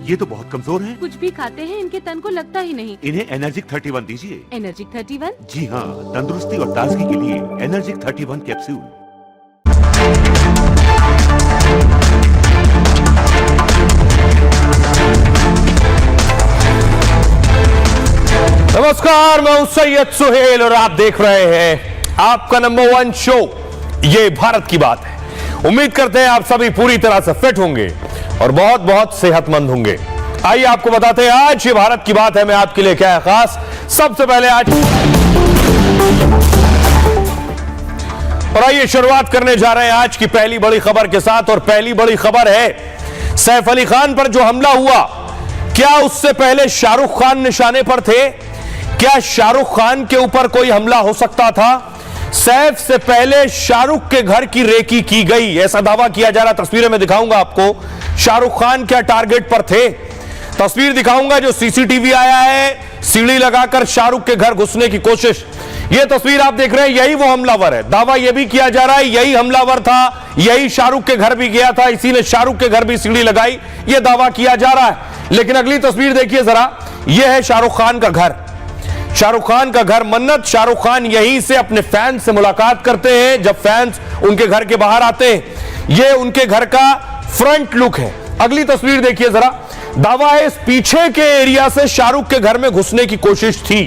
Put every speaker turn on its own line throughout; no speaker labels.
ये तो बहुत कमजोर हैं।
कुछ भी खाते हैं इनके तन को लगता ही नहीं।
इन्हें एनर्जिक 31 दीजिए।
एनर्जिक 31?
जी हाँ, तंदुरुस्ती और ताजगी के लिए एनर्जिक 31 कैप्सूल।
नमस्कार, मैं हूं सैयद सुहेल और आप देख रहे हैं आपका नंबर 1 शो ये भारत की बात है। उम्मीद करते हैं आप सभी पूरी तरह से फिट होंगे और बहुत बहुत सेहतमंद होंगे। आइए आपको बताते हैं आज ये भारत की बात है मैं आपके लिए क्या है खास। सबसे पहले आज और आइए शुरुआत करने जा रहे हैं आज की पहली बड़ी खबर के साथ। और पहली बड़ी खबर है सैफ अली खान पर जो हमला हुआ, क्या उससे पहले शाहरुख खान निशाने पर थे? क्या शाहरुख खान के ऊपर कोई हमला हो सकता था? सैफ से पहले शाहरुख के घर की रेकी की गई, ऐसा दावा किया जा रहा। तस्वीरें में दिखाऊंगा आपको शाहरुख खान क्या टारगेट पर थे। तस्वीर दिखाऊंगा जो सीसीटीवी आया है, सीढ़ी लगाकर शाहरुख के घर घुसने की कोशिश। यह तस्वीर आप देख रहे हैं, यही वो हमलावर है। दावा यह भी किया जा रहा है यही हमलावर था, यही शाहरुख के घर भी गया था, इसी ने शाहरुख के घर भी सीढ़ी लगाई, यह दावा किया जा रहा है। लेकिन अगली तस्वीर देखिए जरा, यह है शाहरुख खान का घर। शाहरुख खान का घर मन्नत। शाहरुख खान यहीं से अपने फैंस से मुलाकात करते हैं जब फैंस उनके घर के बाहर आते हैं। यह उनके घर का फ्रंट लुक है। अगली तस्वीर देखिए जरा, दावा है इस पीछे के एरिया से शाहरुख के घर में घुसने की कोशिश थी।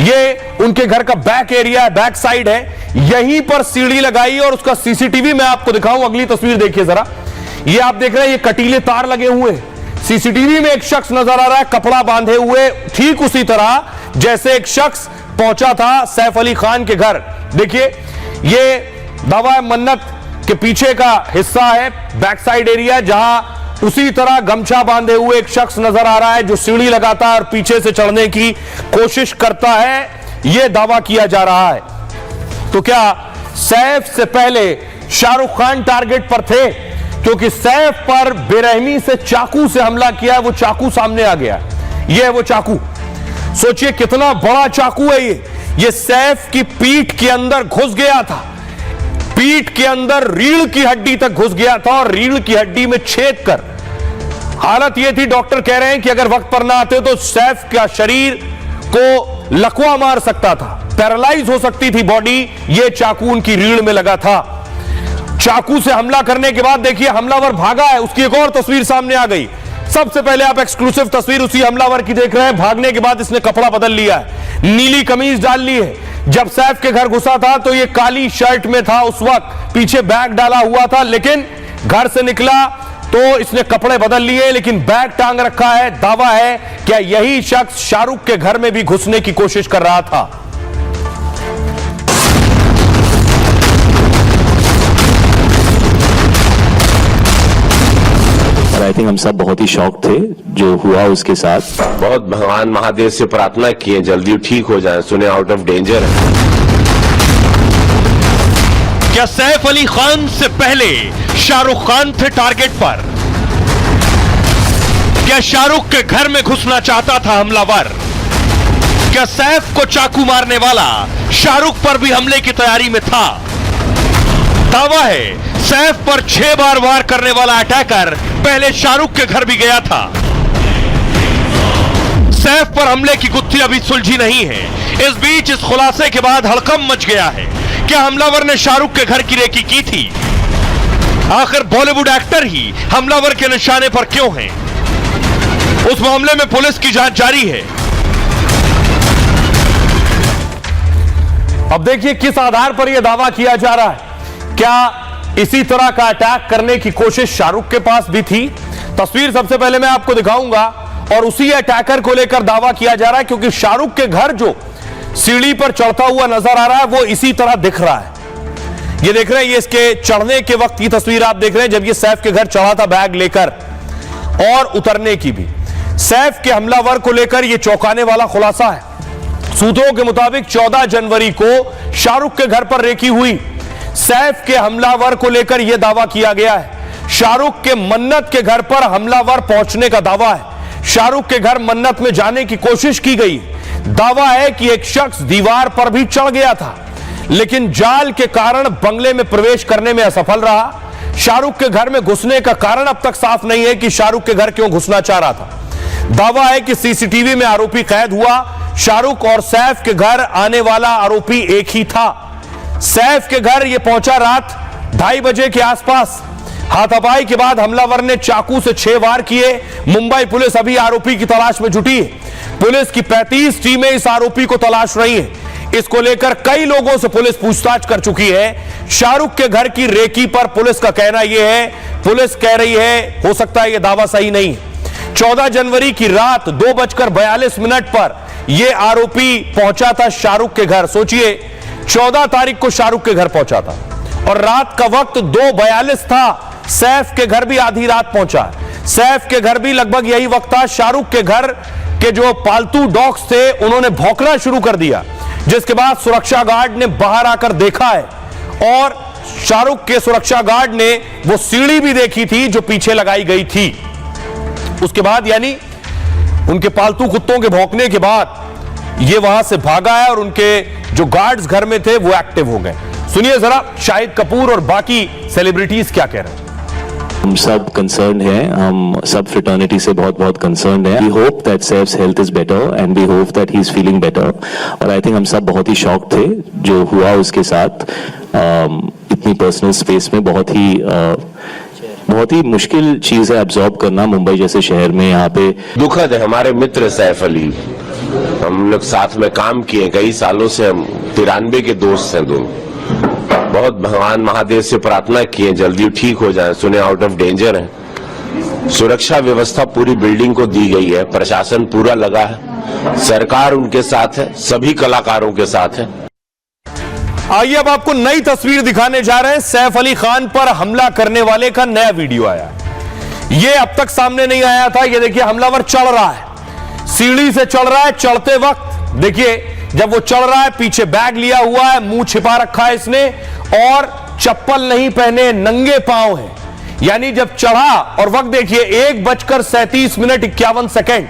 यह उनके घर का बैक एरिया है, बैक साइड है, यहीं पर सीढ़ी लगाई और उसका सीसीटीवी मैं आपको दिखाऊं। अगली तस्वीर देखिए जरा, यह आप देख रहे हैं ये कटीले तार लगे हुए हैं। सीसीटीवी में एक शख्स नजर आ रहा है कपड़ा बांधे हुए, ठीक उसी तरह जैसे एक शख्स पहुंचा था सैफ अली खान के घर। देखिए ये दावा है मन्नत के पीछे का हिस्सा है, बैक साइड एरिया, जहां उसी तरह गमछा बांधे हुए एक शख्स नजर आ रहा है जो सीढ़ी लगाता है और पीछे से चढ़ने की कोशिश करता है, यह दावा किया जा रहा है। तो क्या सैफ से पहले शाहरुख खान टारगेट पर थे? क्योंकि सैफ पर बेरहमी से चाकू से हमला किया, वो चाकू सामने आ गया। यह है वो चाकू। सोचिए कितना बड़ा चाकू है ये सैफ की पीठ के अंदर घुस गया था, पीठ के अंदर रीढ़ की हड्डी तक घुस गया था और रीढ़ की हड्डी में छेद कर हालत यह थी, डॉक्टर कह रहे हैं कि अगर वक्त पर ना आते तो सैफ का शरीर को लकवा मार सकता था, पैरालाइज हो सकती थी बॉडी। यह चाकू उनकी रीढ़ में लगा था। चाकू से हमला करने के बाद देखिए हमलावर भागा है, उसकी एक और तस्वीर सामने आ गई। सबसे पहले आप एक्सक्लूसिव तस्वीर उसी हमलावर की देख रहे हैं। भागने के बाद इसने कपड़ा बदल लिया है, नीली कमीज डाल ली है। जब सैफ के घर घुसा था तो ये काली शर्ट में था, उस वक्त पीछे बैग डाला हुआ था, लेकिन घर से निकला तो इसने कपड़े बदल लिए लेकिन बैग टांग रखा है। दावा है क्या यही शख्स शाहरुख के घर में भी घुसने की कोशिश कर रहा था।
आई थिंक हम सब बहुत ही शॉक थे जो हुआ उसके साथ।
बहुत भगवान महादेव से प्रार्थना किए जल्दी ठीक हो जाए, सुने आउट ऑफ डेंजर है।
क्या सैफ अली खान से पहले शाहरुख खान थे टारगेट पर? क्या शाहरुख के घर में घुसना चाहता था हमलावर? क्या सैफ को चाकू मारने वाला शाहरुख पर भी हमले की तैयारी में था? दावा है सैफ पर 6 बार वार करने वाला अटैकर पहले शाहरुख के घर भी गया था। सैफ पर हमले की गुत्थी अभी सुलझी नहीं है। इस बीच इस खुलासे के बाद हड़कंप मच गया है। क्या हमलावर ने शाहरुख के घर की रेकी की थी? आखिर बॉलीवुड एक्टर ही हमलावर के निशाने पर क्यों हैं? उस मामले में पुलिस की जांच जारी है। अब देखिए किस आधार पर यह दावा किया जा रहा है। क्या इसी तरह का अटैक करने की कोशिश शाहरुख के पास भी थी? तस्वीर सबसे पहले मैं आपको दिखाऊंगा और उसी अटैकर को लेकर दावा किया जा रहा है, क्योंकि शाहरुख के घर जो सीढ़ी पर चढ़ता हुआ नजर आ रहा है वो इसी तरह दिख रहा है। ये देख रहे हैं, ये इसके चढ़ने के वक्त की तस्वीर आप देख रहे हैं जब ये सैफ के घर चढ़ा था बैग लेकर, और उतरने की भी। सैफ के हमलावर को लेकर यह चौंकाने वाला खुलासा है। सूत्रों के मुताबिक 14 जनवरी को शाहरुख के घर पर रेकी हुई। सैफ के हमलावर को लेकर यह दावा किया गया है। शाहरुख के मन्नत के घर पर हमलावर पहुंचने का दावा है। शाहरुख के घर मन्नत में जाने की कोशिश की गई। दावा है कि एक शख्स दीवार पर भी चढ़ गया था, लेकिन जाल के कारण बंगले में प्रवेश करने में असफल रहा। शाहरुख के घर में घुसने का कारण अब तक साफ नहीं है कि शाहरुख के घर क्यों घुसना चाह रहा था। दावा है कि सीसीटीवी में आरोपी कैद हुआ। शाहरुख और सैफ के घर आने वाला आरोपी एक ही था। सैफ के घर यह पहुंचा रात 2:30 बजे के आसपास। हाथापाई के बाद हमलावर ने चाकू से 6 वार किए। मुंबई पुलिस अभी आरोपी की तलाश में जुटी है। पुलिस की 35 टीमें इस आरोपी को तलाश रही हैं। इसको लेकर कई लोगों से पुलिस पूछताछ कर चुकी है। शाहरुख के घर की रेकी पर पुलिस का कहना यह है, पुलिस कह रही है, हो सकता है यह दावा सही नहीं है। 14 जनवरी की रात 2:42 पर यह आरोपी पहुंचा था शाहरुख के घर। सोचिए, 14 तारीख को शाहरुख के घर पहुंचा था और रात का वक्त 2:42 था। सैफ के घर भी आधी रात पहुंचा। सैफ के घर भी लगभग यही वक्त था। शाहरुख के घर के जो पालतू डॉग्स थे उन्होंने भौंकना शुरू कर दिया, जिसके बाद सुरक्षा गार्ड ने बाहर आकर देखा है और शाहरुख के सुरक्षा गार्ड ने वो सीढ़ी भी देखी थी जो पीछे लगाई गई थी। उसके बाद यानी उनके पालतू कुत्तों के भौंकने के बाद ये वहां से भागा है और उनके जो गार्ड्स घर में थे वो एक्टिव हो गए। सुनिए जरा शाहिद कपूर और बाकी सेलिब्रिटीज क्या कह रहे हैं।
हम सब कंसर्न हैं, हम सब फ्रेटर्निटी से बहुत बहुत कंसर्न हैं। We hope that Saif's health is better and we hope that he is feeling better. और आई थिंक हम सब बहुत ही शॉक थे जो हुआ उसके साथ। इतनी पर्सनल स्पेस में बहुत ही मुश्किल चीज है अब्सॉर्ब करना मुंबई जैसे शहर में। यहाँ पे
दुखद है। हमारे मित्र सैफ अली, हम लोग साथ में काम किए कई सालों से, हम 93 के दोस्त हैं दोनों। बहुत भगवान महादेव से प्रार्थना किए जल्दी ठीक हो जाए, सुने आउट ऑफ डेंजर है। सुरक्षा व्यवस्था पूरी बिल्डिंग को दी गई है, प्रशासन पूरा लगा है, सरकार उनके साथ है, सभी कलाकारों के साथ है।
आइए अब आपको नई तस्वीर दिखाने जा रहे हैं। सैफ अली खान पर हमला करने वाले का नया वीडियो आया। यह अब तक सामने नहीं आया था। यह देखिए, हमलावर चढ़ रहा है, सीढ़ी से चढ़ रहा है। चढ़ते वक्त देखिए, जब वो चढ़ रहा है पीछे बैग लिया हुआ है, मुंह छिपा रखा है इसने और चप्पल नहीं पहने, नंगे पांव है। यानी जब चढ़ा और वक्त देखिए 1:37:51।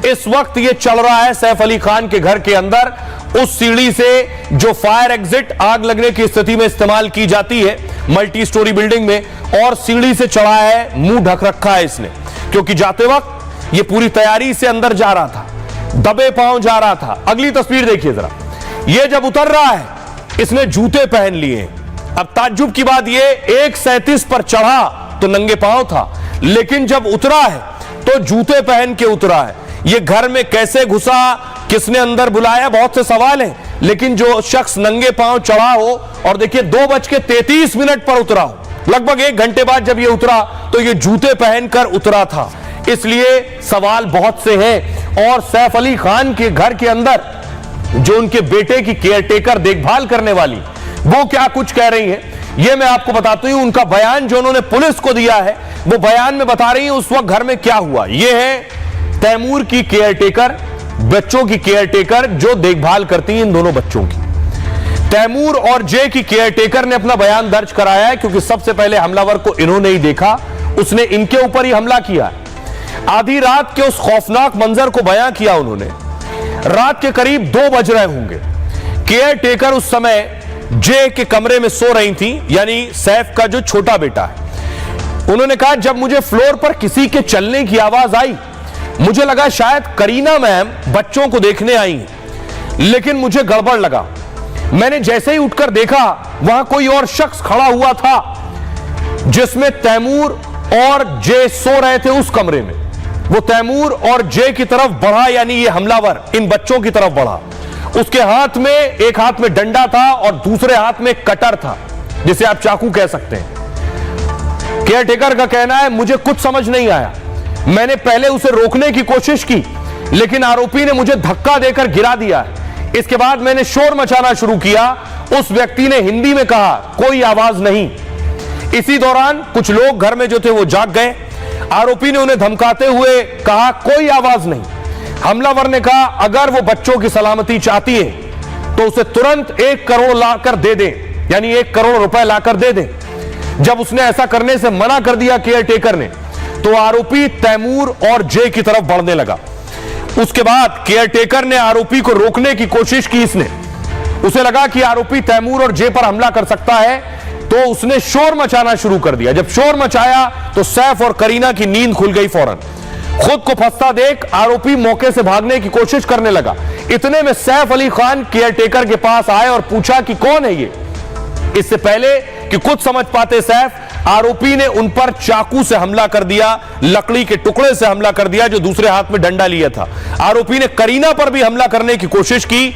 इस वक्त ये चल रहा है सैफ अली खान के घर के अंदर, उस सीढ़ी से जो फायर एग्जिट आग लगने की स्थिति में इस्तेमाल की जाती है मल्टी स्टोरी बिल्डिंग में, और सीढ़ी से चढ़ा है, मुंह ढक रखा है इसने, क्योंकि जाते वक्त ये पूरी तैयारी से अंदर जा रहा था, दबे पांव जा रहा था। अगली तस्वीर देखिए जरा, ये जब उतर रहा है इसने जूते पहन लिए। अब ताज्जुब की बात, ये 1:37 पर चढ़ा तो नंगे पांव था, लेकिन जब उतरा है तो जूते पहन के उतरा है। ये घर में कैसे घुसा, किसने अंदर बुलाया, बहुत से सवाल हैं। लेकिन जो शख्स नंगे पांव चढ़ा हो और देखिए 2:33 पर उतरा हो, लगभग 1 घंटे बाद जब ये उतरा तो ये जूते पहनकर उतरा था। इसलिए सवाल बहुत से हैं। और सैफ अली खान के घर के अंदर जो उनके बेटे की केयरटेकर देखभाल करने वाली, वो क्या कुछ कह रही है ये मैं आपको बताता हूं। उनका बयान जो उन्होंने पुलिस को दिया है, वो बयान में बता रही है उस वक्त घर में क्या हुआ। ये है तैमूर की केयरटेकर, बच्चों की केयरटेकर जो देखभाल करती हैं इन दोनों बच्चों की। तैमूर और जे की केयरटेकर ने अपना बयान दर्ज कराया है, क्योंकि सबसे पहले हमलावर को इन्होंने ही देखा, उसने इनके ऊपर ही हमला किया। आधी रात के उस खौफनाक मंजर को बयां किया उन्होंने। रात के करीब 2 बज रहे होंगे। केयरटेकर उस समय जे के कमरे में सो रही थी, यानी सैफ का जो छोटा बेटा है। उन्होंने कहा, जब मुझे फ्लोर पर किसी के चलने की आवाज आई, मुझे लगा शायद करीना मैम बच्चों को देखने आई हैं, लेकिन मुझे गड़बड़ लगा। मैंने जैसे ही उठकर देखा, वहां कोई और शख्स खड़ा हुआ था जिसमें तैमूर और जे सो रहे थे उस कमरे में। वो तैमूर और जे की तरफ बढ़ा, यानी ये हमलावर इन बच्चों की तरफ बढ़ा। उसके हाथ में, एक हाथ में डंडा था और दूसरे हाथ में कटर था, जिसे आप चाकू कह सकते हैं। केयरटेकर का कहना है, मुझे कुछ समझ नहीं आया। मैंने पहले उसे रोकने की कोशिश की, लेकिन आरोपी ने मुझे धक्का देकर गिरा दिया। इसके बाद मैंने शोर मचाना शुरू किया। उस व्यक्ति ने हिंदी में कहा, कोई आवाज नहीं। इसी दौरान कुछ लोग घर में जो थे वो जाग गए। आरोपी ने उन्हें धमकाते हुए कहा, कोई आवाज नहीं। हमलावर ने कहा, अगर वो बच्चों की सलामती चाहती है तो उसे तुरंत 1 करोड़ लाकर दे दें, यानी 1 करोड़ रुपए लाकर दे दें। जब उसने ऐसा करने से मना कर दिया केयरटेकर ने, तो आरोपी तैमूर और जे की तरफ बढ़ने लगा। उसके बाद केयरटेकर ने आरोपी को रोकने की कोशिश की। इसने, उसे लगा कि आरोपी तैमूर और जे पर हमला कर सकता है, तो तो उसने शोर मचाना शुरू कर दिया। जब शोर मचाया तो सैफ और करीना की नींद खुल गई। फौरन खुद को फंसता देख आरोपी मौके से भागने की कोशिश करने लगा। इतने में सैफ अली खान केयरटेकर के पास आए और पूछा कि कौन है ये। इससे पहले कि कुछ समझ पाते सैफ, आरोपी ने उन पर चाकू से हमला कर दिया, लकड़ी के टुकड़े से हमला कर दिया जो दूसरे हाथ में डंडा लिया था। आरोपी ने करीना पर भी हमला करने की कोशिश की।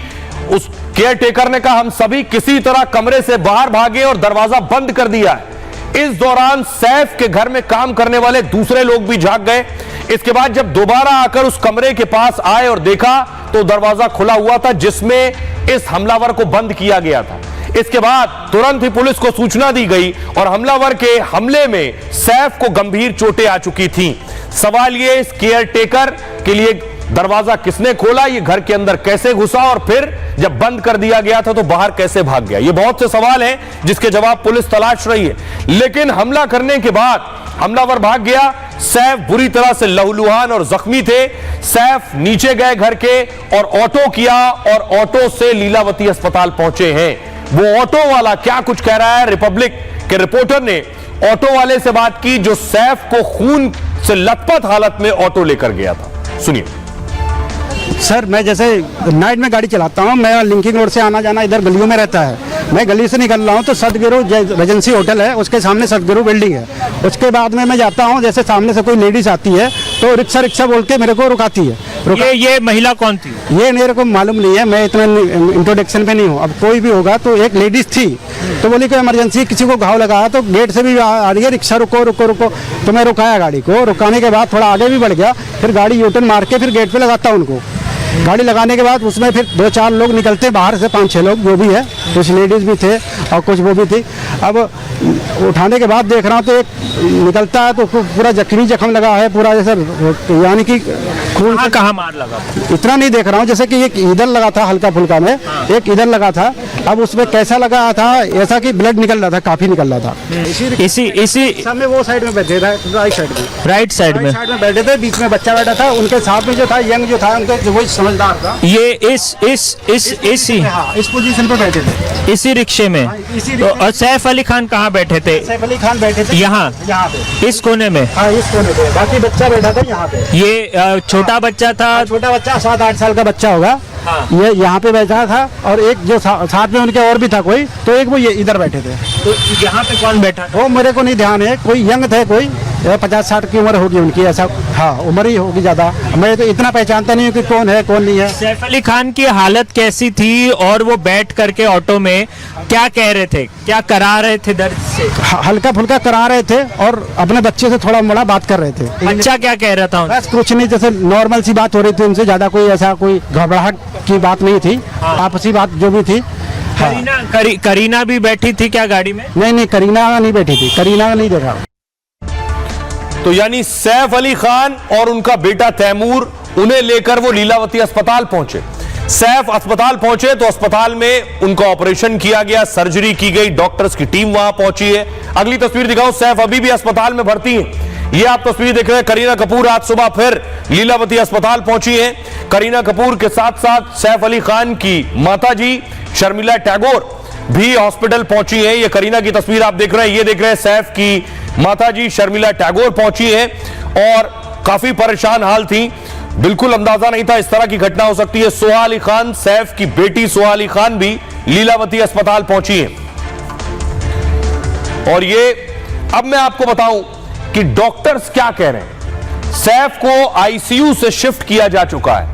उस केयरटेकर ने कहा हम सभी किसी तरह कमरे से बाहर भागे और दरवाजा बंद कर दिया है। इस दौरान सैफ के घर में काम करने वाले दूसरे लोग भी जाग गए। इसके बाद जब दोबारा आकर उस कमरे के पास आए और देखा तो दरवाजा खुला हुआ था जिसमें इस हमलावर को बंद किया गया था। इसके बाद तुरंत ही पुलिस को सूचना दी गई और हमलावर के हमले में सैफ को गंभीर चोटें आ चुकी थीं। सवाल ये, इस केयरटेकर के लिए दरवाजा किसने खोला, ये घर के अंदर कैसे घुसा और फिर जब बंद कर दिया गया था तो बाहर कैसे भाग गया। ये बहुत से सवाल हैं जिसके जवाब पुलिस तलाश रही है। लेकिन हमला करने के बाद हमलावर भाग गया। सैफ बुरी तरह से लहूलुहान और जख्मी थे। सैफ नीचे गए घर के और ऑटो किया और ऑटो से लीलावती अस्पताल पहुंचे हैं। वो ऑटो वाला क्या कुछ कह रहा है, रिपब्लिक के रिपोर्टर ने ऑटो वाले से बात की जो सैफ को खून से लथपथ हालत में ऑटो लेकर गया था। सुनिए।
सर मैं जैसे नाइट में गाड़ी चलाता हूँ, मैं लिंकिंग रोड से आना जाना इधर गलियों में रहता है। मैं गली से निकल रहा हूँ तो सतगुरु रेजेंसी होटल है, उसके सामने सतगुरु बिल्डिंग है। उसके बाद में मैं जाता हूँ, जैसे सामने से कोई लेडीज आती है तो रिक्शा बोल के मेरे को रुकाती है।
ये महिला कौन थी?
ये मेरे को मालूम नहीं है, मैं इतना इंट्रोडक्शन पे नहीं हूँ। अब कोई भी होगा तो एक लेडीज थी तो बोली कोई इमरजेंसी, किसी को घाव लगा तो गेट से भी आ रही है, रिक्शा रुको रुको रुको। तो मैं रुकाया गाड़ी को, रुकाने के बाद थोड़ा आगे भी बढ़ गया, फिर गाड़ी यूटर्न मार के फिर गेट पे लगाता हूँ उनको। गाड़ी लगाने के बाद उसमें फिर 2-4 लोग निकलते बाहर से, 5-6 लोग जो भी है, कुछ लेडीज भी थे और कुछ वो भी थी। अब उठाने के बाद देख रहा हूँ तो एक निकलता है तो पूरा जख्म लगा है पूरा, जैसे यानी कि खून।
कहाँ मार लगा?
इतना नहीं देख रहा हूँ, जैसे कि एक इधर लगा था हल्का फुल्का में, एक इधर लगा था। अब उसमें कैसा लगा था, ऐसा कि ब्लड निकल रहा था, काफी निकल रहा था।
इसी
सामने वो साइड में बैठे थे, राइट साइड में बैठे थे, बीच में बच्चा बैठा था। उनके साथ में जो था यंग जो था, उनके वही समझदार था।
ये इस
पोजीशन पे बैठे थे,
इसी रिक्शे में। और सैफ अली खान कहाँ बैठे थे?
सैफ अली खान बैठे थे यहाँ पे,
इस कोने में।
हाँ इस कोने पे, बाकी बच्चा बैठा था यहाँ पे।
ये छोटा बच्चा था?
छोटा बच्चा 7-8 साल का बच्चा होगा। ये यहाँ पे बैठा था और एक जो साथ में उनके और भी था कोई, तो एक वो ये इधर बैठे थे।
तो यहाँ पे कौन बैठा था?
वो मेरे को नहीं ध्यान है, कोई यंग थे, कोई 50-60 की उम्र होगी उनकी, ऐसा। हाँ उम्र ही होगी ज्यादा, मैं तो इतना पहचानता नहीं हूँ कि कौन है कौन नहीं है।
सैफ अली खान की हालत कैसी थी और वो बैठ करके ऑटो में क्या कह रहे थे, क्या करा रहे थे दर्द से?
हल्का फुल्का करा रहे थे और अपने बच्चे से थोड़ा मोड़ा बात कर रहे थे।
अच्छा क्या कह रहा था?
बस कुछ नहीं, जैसे नॉर्मल सी बात हो रही थी उनसे, ज्यादा कोई ऐसा कोई घबराहट की बात नहीं थी। आपसी बात जो भी थी।
करीना भी बैठी थी क्या गाड़ी में?
नहीं, करीना नहीं बैठी थी, करीना नहीं देखा।
तो यानी सैफ अली खान और उनका बेटा तैमूर, उन्हें लेकर वो लीलावती अस्पताल पहुंचे। सैफ अस्पताल पहुंचे तो अस्पताल में उनका ऑपरेशन किया गया, सर्जरी की गई, डॉक्टर्स की टीम वहां पहुंची है। अगली तस्वीर दिखाओ, सैफ अभी भी अस्पताल में भर्ती हैं। ये आप तस्वीर देख रहे हैं, करीना कपूर आज सुबह फिर लीलावती अस्पताल पहुंची हैं। करीना कपूर के साथ साथ सैफ अली खान की माताजी शर्मिला टैगोर भी हॉस्पिटल पहुंची हैं। ये करीना की तस्वीर आप देख रहे हैं, ये देख रहे हैं सैफ की माताजी शर्मिला टैगोर पहुंची हैं और काफी परेशान हाल थी। बिल्कुल अंदाजा नहीं था इस तरह की घटना हो सकती है। सोहा अली खान, सैफ की बेटी सोहा अली खान भी लीलावती अस्पताल पहुंची है। और ये अब मैं आपको बताऊं कि डॉक्टर्स क्या कह रहे हैं। सैफ को आईसीयू से शिफ्ट किया जा चुका है,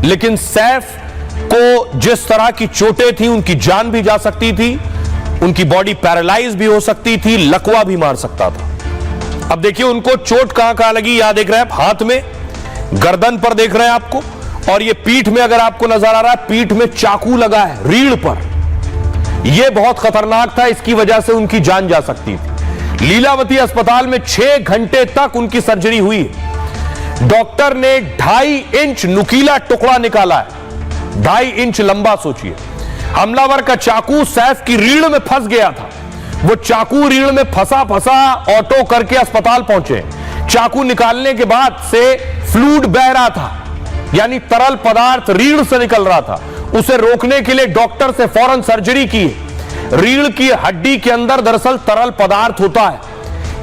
लेकिन सैफ को जिस तरह की चोटें थी, उनकी जान भी जा सकती थी, उनकी बॉडी पैरालाइज भी हो सकती थी, लकवा भी मार सकता था। अब देखिए उनको चोट कहां कहां लगी, यहां देख रहे हैं आप, हाथ में, गर्दन पर देख रहे हैं आपको, और ये पीठ में अगर आपको नजर आ रहा है, पीठ में चाकू लगा है रीढ़ पर। यह बहुत खतरनाक था, इसकी वजह से उनकी जान जा सकती थी। लीलावती अस्पताल में 6 घंटे तक उनकी सर्जरी हुई। डॉक्टर ने 2.5 इंच नुकीला टुकड़ा निकाला है, 2.5 इंच लंबा। सोचिए, हमलावर का चाकू सैफ की रीढ़ में फंस गया था। वो चाकू रीढ़ में फंसा ऑटो करके अस्पताल पहुंचे। चाकू निकालने के बाद से फ्लूइड बह रहा था, यानी तरल पदार्थ रीढ़ से निकल रहा था। उसे रोकने के लिए डॉक्टर से फौरन सर्जरी की। रीढ़ की हड्डी के अंदर दरअसल तरल पदार्थ होता है।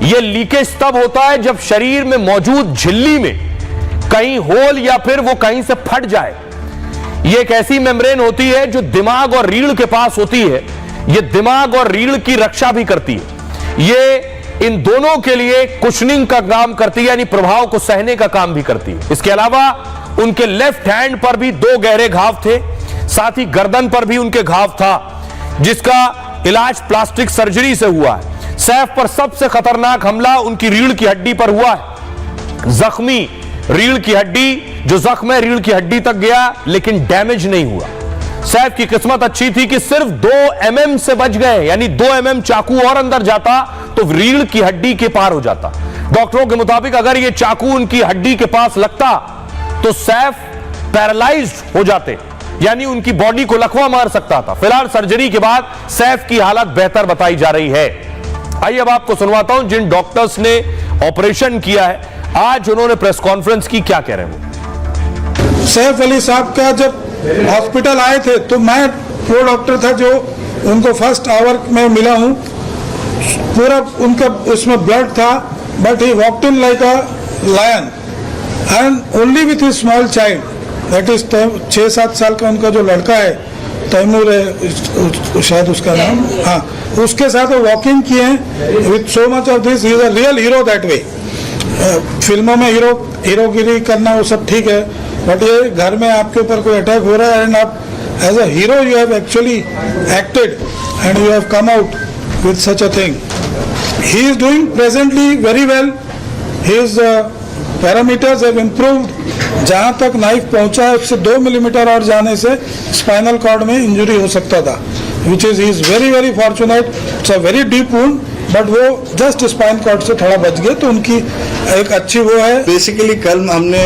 यह लीकेज तब होता है जब शरीर में मौजूद झिल्ली में कहीं होल या फिर वो कहीं से फट जाए। यह एक ऐसी मेम्ब्रेन होती है जो दिमाग और रीढ़ के पास होती है। यह दिमाग और रीढ़ की रक्षा भी करती है। यह इन दोनों के लिए कुशनिंग का काम करती है, यानी प्रभाव को सहने का काम भी करती है। इसके अलावा उनके लेफ्ट हैंड पर भी 2 गहरे घाव थे, साथ ही गर्दन पर भी उनके घाव था, जिसका इलाज प्लास्टिक सर्जरी से हुआ है। सैफ पर सबसे खतरनाक हमला उनकी रीढ़ की हड्डी पर हुआ है। जख्मी रीढ़ की हड्डी, जो जख्म है रीढ़ की हड्डी तक गया लेकिन डैमेज नहीं हुआ। सैफ की किस्मत अच्छी थी कि सिर्फ 2 mm से बच गए, यानी 2 mm चाकू और अंदर जाता तो रीढ़ की हड्डी के पार हो जाता। डॉक्टरों के मुताबिक अगर यह चाकू उनकी हड्डी के पास लगता तो सैफ पैरालाइज्ड हो जाते, यानी उनकी बॉडी को लकवा मार सकता था। फिलहाल सर्जरी के बाद सैफ की हालत बेहतर बताई जा रही है। आइए अब आपको सुनवाता हूं जिन डॉक्टर्स ने ऑपरेशन किया है, आज उन्होंने प्रेस कॉन्फ्रेंस की, क्या कह रहे हैं।
सैफ अली साहब का जब हॉस्पिटल आए थे तो मैं वो डॉक्टर था जो उनको फर्स्ट आवर में मिला हूँ। पूरा उनका उसमें ब्लड था, but he walked in like a lion and only with his small child, that is 6-7 साल का उनका जो लड़का है, तैमूर है शायद उसका नाम, हाँ, उसके साथ वो वॉकिंग किए हैं with so much of this. He is a real hero that way. फिल्मों में हीरोगिरी करना वो सब ठीक है, बट ये घर में आपके ऊपर कोई अटैक हो रहा है एंड आप as a hero you have actually acted and you have come out with such a thing. He is doing presently very well. His parameters have improved. जहाँ तक नाइफ पहुँचा है उससे 2 मिलीमीटर और जाने से स्पाइनल कॉर्ड में इंजरी हो सकता था, which is he is very very fortunate. It's a very deep wound, but वो जस्ट स्पाइन कॉर्ड से थोड़ा बच गए, तो उनकी एक अच्छी वो है।
बेसिकली कल हमने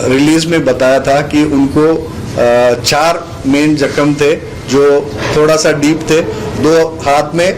रिलीज में बताया था कि उनको 4 मेन जख्म थे जो थोड़ा सा डीप थे, 2 हाथ में,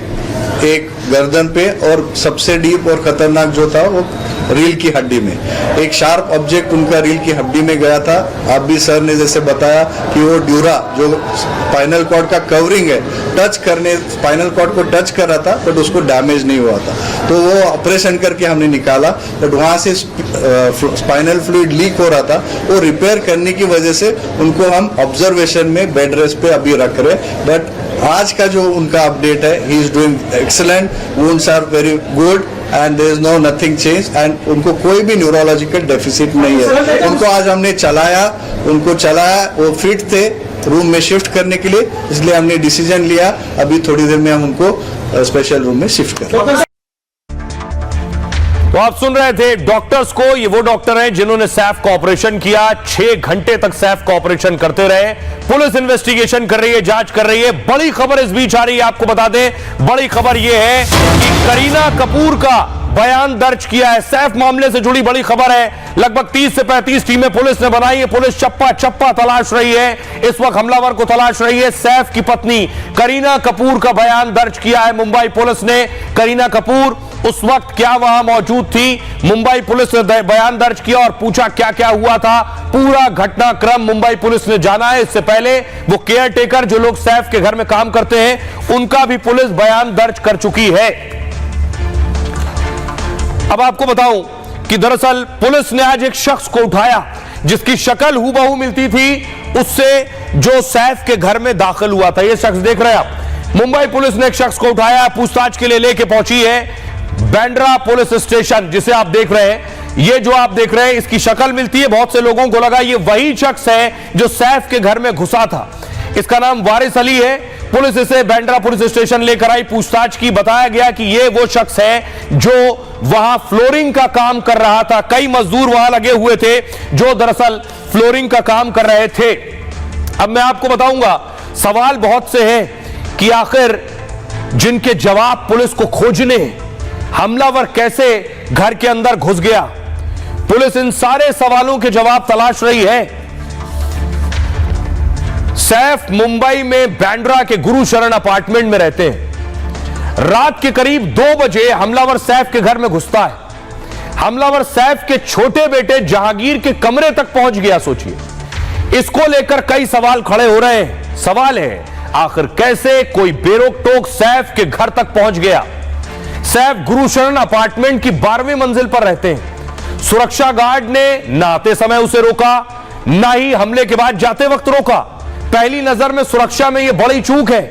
1 गर्दन पे, और सबसे डीप और खतरनाक जो था वो रीढ़ की हड्डी में। एक शार्प ऑब्जेक्ट उनका रीढ़ की हड्डी में गया था। आप भी सर ने जैसे बताया कि वो ड्यूरा जो स्पाइनल कॉर्ड का कवरिंग है, टच करने स्पाइनल कॉर्ड को टच कर रहा था, बट उसको डैमेज नहीं हुआ था, तो वो ऑपरेशन करके हमने निकाला। बट वहाँ से स्पाइनल फ्लूइड लीक हो रहा था, वो रिपेयर करने की वजह से उनको हम ऑब्जर्वेशन में बेड रेस्ट पे अभी रख रहे। बट आज का जो उनका अपडेट है, he is doing excellent, wounds are very good and there is no nothing change and उनको कोई भी न्यूरोलॉजिकल डेफिसिट नहीं है। उनको आज हमने चलाया, वो फिट थे रूम में शिफ्ट करने के लिए, इसलिए हमने डिसीजन लिया अभी थोड़ी देर में हम उनको स्पेशल रूम में शिफ्ट करें।
तो आप सुन रहे थे डॉक्टर्स को। ये वो डॉक्टर हैं जिन्होंने सैफ का ऑपरेशन किया। 6 घंटे तक सैफ का ऑपरेशन करते रहे। पुलिस इन्वेस्टिगेशन कर रही है, जांच कर रही है। बड़ी खबर इस बीच आ रही है, आपको बता दें, बड़ी खबर यह है कि करीना कपूर का बयान दर्ज किया है। सैफ मामले से जुड़ी बड़ी खबर है। लगभग 30 से 35 टीमें पुलिस ने बनाई है। पुलिस चप्पा चप्पा तलाश रही है, इस वक्त हमलावर को तलाश रही है। सैफ की पत्नी करीना कपूर का बयान दर्ज किया है मुंबई पुलिस ने। करीना कपूर उस वक्त क्या वहां मौजूद थी, मुंबई पुलिस ने बयान दर्ज किया और पूछा क्या क्या हुआ था। पूरा घटनाक्रम मुंबई पुलिस ने जाना है। इससे पहले वो केयर टेकर जो लोग सैफ के घर में काम करते हैं, उनका भी पुलिस बयान दर्ज कर चुकी है। अब आपको बताऊं कि दरअसल पुलिस ने आज एक शख्स को उठाया जिसकी शक्ल हूबहू मिलती थी उससे जो सैफ के घर में दाखिल हुआ था। यह शख्स देख रहे हैं आप। मुंबई पुलिस ने एक शख्स को उठाया, पूछताछ के लिए लेके पहुंची है बांद्रा पुलिस स्टेशन, जिसे आप देख रहे हैं। ये जो आप देख रहे हैं इसकी शक्ल मिलती है। बहुत से लोगों को लगा ये वही शख्स है जो सैफ के घर में घुसा था। इसका नाम वारिस अली है। पुलिस इसे बांद्रा पुलिस स्टेशन लेकर आई, पूछताछ की। बताया गया कि ये वो शख्स है जो वहां फ्लोरिंग का काम कर रहा था। कई मजदूर वहां लगे हुए थे जो दरअसल फ्लोरिंग का काम कर रहे थे। अब मैं आपको बताऊंगा, सवाल बहुत से हैं कि आखिर जिनके जवाब पुलिस को खोजने हैं, हमलावर कैसे घर के अंदर घुस गया। पुलिस इन सारे सवालों के जवाब तलाश रही है। सैफ मुंबई में बांद्रा के गुरुशरण अपार्टमेंट में रहते हैं। रात के करीब 2 बजे हमलावर सैफ के घर में घुसता है। हमलावर सैफ के छोटे बेटे जहांगीर के कमरे तक पहुंच गया। सोचिए, इसको लेकर कई सवाल खड़े हो रहे हैं। सवाल है, आखिर कैसे कोई बेरोक टोक सैफ के घर तक पहुंच गया। सैफ गुरुशरण अपार्टमेंट की 12वीं मंजिल पर रहते हैं। सुरक्षा गार्ड ने न आते समय उसे रोका, ना ही हमले के बाद जाते वक्त रोका। पहली नजर में सुरक्षा में यह बड़ी चूक है।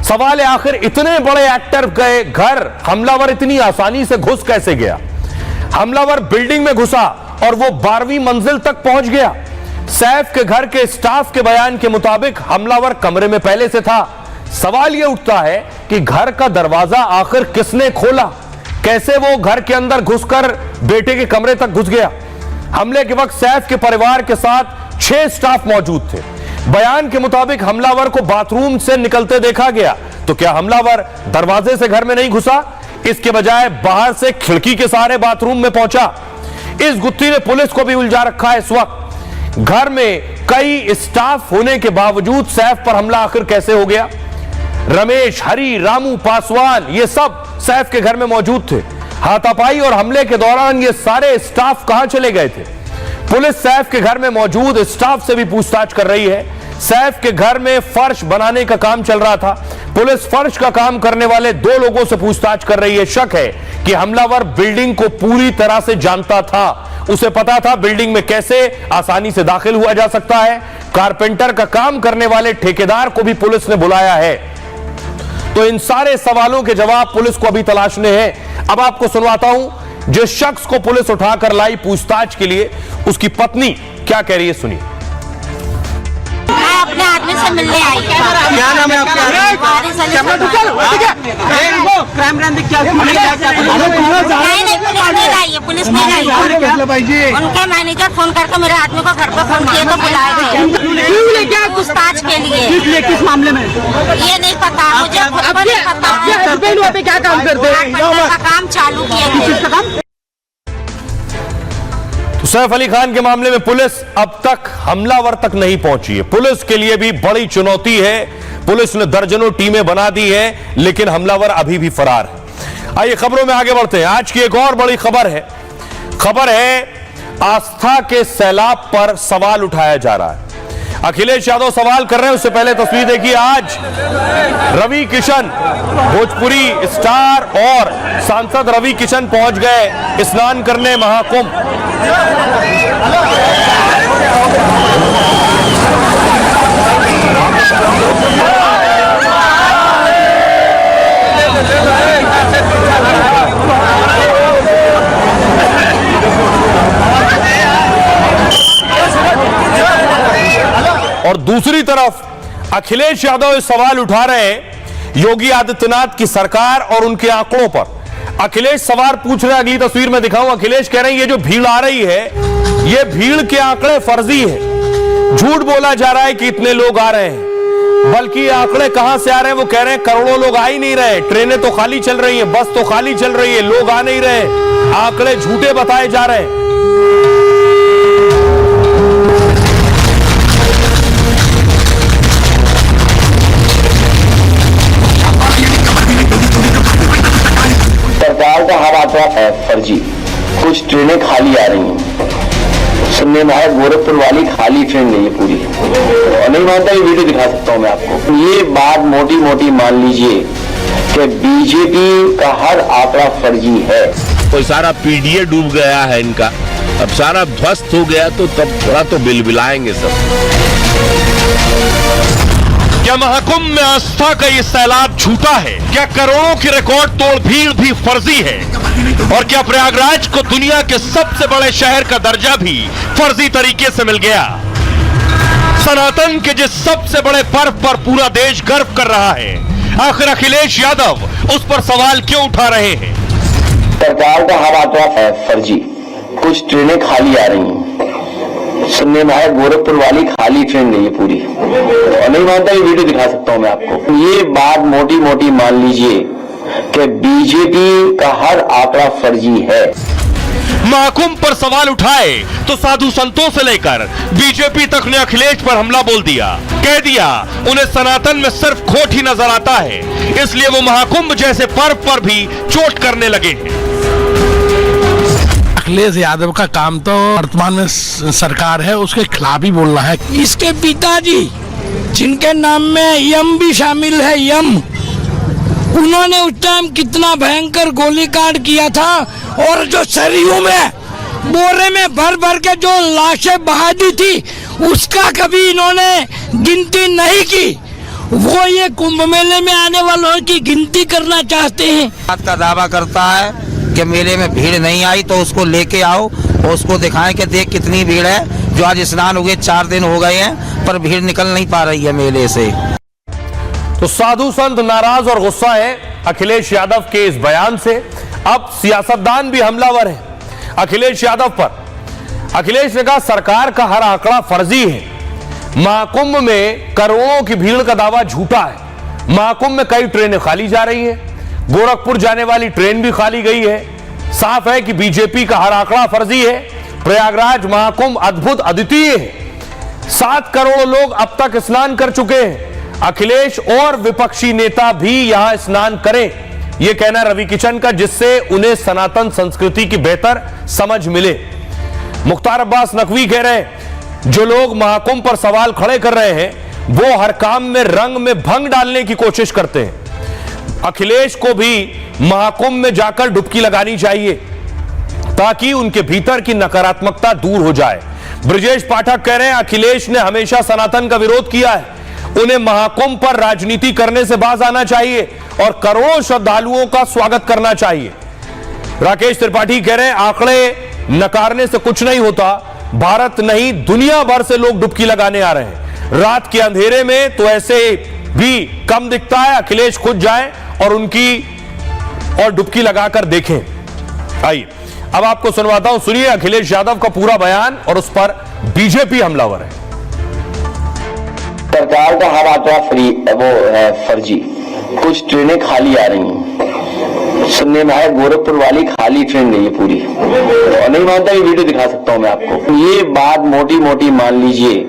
सवाल है आखिर इतने बड़े एक्टर के घर हमलावर इतनी आसानी से घुस कैसे गया। हमलावर बिल्डिंग में घुसा और वो 12वीं मंजिल तक पहुंच गया। सैफ के घर के स्टाफ के बयान के मुताबिक हमलावर कमरे में पहले से था। सवाल यह उठता है कि घर का दरवाजा आखिर किसने खोला, कैसे वो घर के अंदर घुसकर बेटे के कमरे तक घुस गया। हमले के वक्त सैफ के परिवार के साथ 6 स्टाफ मौजूद थे। बयान के मुताबिक हमलावर को बाथरूम से निकलते देखा गया। तो क्या हमलावर दरवाजे से घर में नहीं घुसा, इसके बजाय बाहर से खिड़की के सहारे बाथरूम में पहुंचा। इस गुत्थी ने पुलिस को भी उलझा रखा है। इस वक्त घर में कई स्टाफ होने के बावजूद सैफ पर हमला आखिर कैसे हो गया। रमेश, हरी, रामू, पासवान ये सब सैफ के घर में मौजूद थे। हाथापाई और हमले के दौरान ये सारे स्टाफ कहां चले गए थे। पुलिस सैफ के घर में मौजूद स्टाफ से भी पूछताछ कर रही है। सैफ के घर में फर्श बनाने का काम चल रहा था। पुलिस फर्श का काम करने वाले 2 लोगों से पूछताछ कर रही है। शक है कि हमलावर बिल्डिंग को पूरी तरह से जानता था। उसे पता था बिल्डिंग में कैसे आसानी से दाखिल हुआ जा सकता है। कारपेंटर का काम करने वाले ठेकेदार को भी पुलिस ने बुलाया है। तो इन सारे सवालों के जवाब पुलिस को अभी तलाशने हैं। अब आपको सुनवाता हूं जिस शख्स को पुलिस उठाकर लाई पूछताछ के लिए, उसकी पत्नी क्या कह रही है, सुनिए।
मैं अपने आदमी से मिलने आई। क्या नाम है आपका? पुलिस नहीं आई। उनके मैनेजर फोन करके मेरे आदमी को घर पे फोन किया तो बुलाए गए क्या पूछताछ के लिए।
किस मामले में
ये नहीं पता मुझे, खुद को नहीं पता।
हस्बैंड वहाँ पे क्या काम करते हैं?
काम चालू किए थे।
तो सैफ अली खान के मामले में पुलिस अब तक हमलावर तक नहीं पहुंची है। पुलिस के लिए भी बड़ी चुनौती है। पुलिस ने दर्जनों टीमें बना दी है, लेकिन हमलावर अभी भी फरार है। आइए खबरों में आगे बढ़ते हैं। आज की एक और बड़ी खबर है आस्था के सैलाब पर सवाल उठाया जा रहा है। अखिलेश यादव सवाल कर रहे हैं। उससे पहले तस्वीर देखिए। आज रवि किशन, भोजपुरी स्टार और सांसद रवि किशन पहुंच गए स्नान करने महाकुंभ। और दूसरी तरफ अखिलेश यादव सवाल उठा रहे हैं योगी आदित्यनाथ की सरकार और उनके आंकड़ों पर। अखिलेश सवाल पूछ रहे हैं, अगली तस्वीर में दिखाऊं। अखिलेश कह रहे हैं ये जो भीड़ आ रही है, ये भीड़ के आंकड़े फर्जी है। झूठ बोला जा रहा है कि इतने लोग आ रहे हैं, बल्कि आंकड़े कहां से आ रहे हैं वो कह रहे हैं करोड़ों लोग आ ही नहीं रहे। ट्रेनें तो खाली चल रही है, बस तो खाली चल रही है, लोग आ नहीं रहे। आंकड़े झूठे बताए जा रहे हैं।
सरकार का हर आंकड़ा है फर्जी। कुछ ट्रेनें खाली आ रही हैं, सुनने में आया गोरखपुर वाली खाली ट्रेन नहीं है पूरी, और नहीं मानता ये वीडियो दिखा सकता हूं मैं आपको। ये बात मोटी मोटी मान लीजिए कि बीजेपी का हर आंकड़ा फर्जी है।
कोई सारा पीडीए डूब गया है इनका, अब सारा ध्वस्त हो गया तो तब थोड़ा तो बिलबिलाएंगे सब।
क्या महाकुंभ में आस्था का ये सैलाब झूठा है? क्या करोड़ों की रिकॉर्ड तोड़ भीड़ भी फर्जी है? और क्या प्रयागराज को दुनिया के सबसे बड़े शहर का दर्जा भी फर्जी तरीके से मिल गया? सनातन के जिस सबसे बड़े पर्व पर पूरा देश गर्व कर रहा है, आखिर अखिलेश यादव उस पर सवाल क्यों उठा रहे हैं?
सरकार का हर आंकड़ा है फर्जी। कुछ ट्रेनें खाली आ रही हैं, सुनने में आया गोरखपुर वाली खाली ट्रेन नहीं है पूरी, और नहीं मानता ये वीडियो दिखा सकता हूं मैं आपको। ये बात मोटी मोटी मान लीजिए कि बीजेपी का हर आंकड़ा फर्जी है।
महाकुंभ पर सवाल उठाए तो साधु संतों से लेकर बीजेपी तक ने अखिलेश पर हमला बोल दिया। कह दिया उन्हें सनातन में सिर्फ खोट ही नजर आता है, इसलिए वो महाकुंभ जैसे पर्व पर भी चोट करने लगे हैं।
अखिलेश यादव का काम तो वर्तमान में सरकार है उसके खिलाफ ही बोलना है। इसके पिताजी
जिनके नाम में यम भी शामिल है, यम, उन्होंने उस टाइम कितना भयंकर गोलीकांड किया था। और जो सरयू में बोरे में भर भर के जो लाशें बहा दी थी, उसका कभी इन्होंने गिनती नहीं की। वो ये कुंभ मेले में आने वालों की गिनती करना चाहते हैं।
बात का दावा करता है कि मेले में भीड़ नहीं आई तो उसको लेके आओ और उसको दिखाएं कि देख कितनी भीड़ है। जो आज स्नान हो गए 4 दिन हो गए हैं पर भीड़ निकल नहीं पा रही है मेले से।
तो साधु संत नाराज और गुस्सा है अखिलेश यादव के इस बयान से। अब सियासतदान भी हमलावर है अखिलेश यादव पर। अखिलेश ने कहा सरकार का हर आंकड़ा फर्जी है, महाकुंभ में करोड़ों की भीड़ का दावा झूठा है। महाकुंभ में कई ट्रेनें खाली जा रही है, गोरखपुर जाने वाली ट्रेन भी खाली गई है। साफ है कि बीजेपी का हर आंकड़ा फर्जी है। प्रयागराज महाकुंभ अद्भुत अद्वितीय है, 7 करोड़ लोग अब तक स्नान कर चुके हैं। अखिलेश और विपक्षी नेता भी यहां स्नान करें, यह कहना रवि किशन का, जिससे उन्हें सनातन संस्कृति की बेहतर समझ मिले। मुख्तार अब्बास नकवी कह रहे हैं जो लोग महाकुंभ पर सवाल खड़े कर रहे हैं वो हर काम में रंग में भंग डालने की कोशिश करते हैं। अखिलेश को भी महाकुंभ में जाकर डुबकी लगानी चाहिए ताकि उनके भीतर की नकारात्मकता दूर हो जाए। ब्रजेश पाठक कह रहे हैं अखिलेश ने हमेशा सनातन का विरोध किया है, उन्हें महाकुंभ पर राजनीति करने से बाज आना चाहिए और करोड़ों श्रद्धालुओं का स्वागत करना चाहिए। राकेश त्रिपाठी कह रहे हैं आंकड़े नकारने से कुछ नहीं होता, भारत नहीं दुनिया भर से लोग डुबकी लगाने आ रहे हैं रात के अंधेरे में, तो ऐसे भी कम दिखता है। अखिलेश खुद जाएं और उनकी और डुबकी लगाकर देखें। आइए अब आपको सुनवाता हूं, सुनिए अखिलेश यादव का पूरा बयान और उस पर बीजेपी हमलावर है।
सरकार का हर आंकड़ा वो है फर्जी, कुछ ट्रेनें खाली आ रही हैं, सुनने में आया गोरखपुर वाली खाली ट्रेन नहीं है पूरी, और नहीं मानता ये वीडियो दिखा सकता हूं मैं आपको। ये बात मोटी मोटी मान लीजिए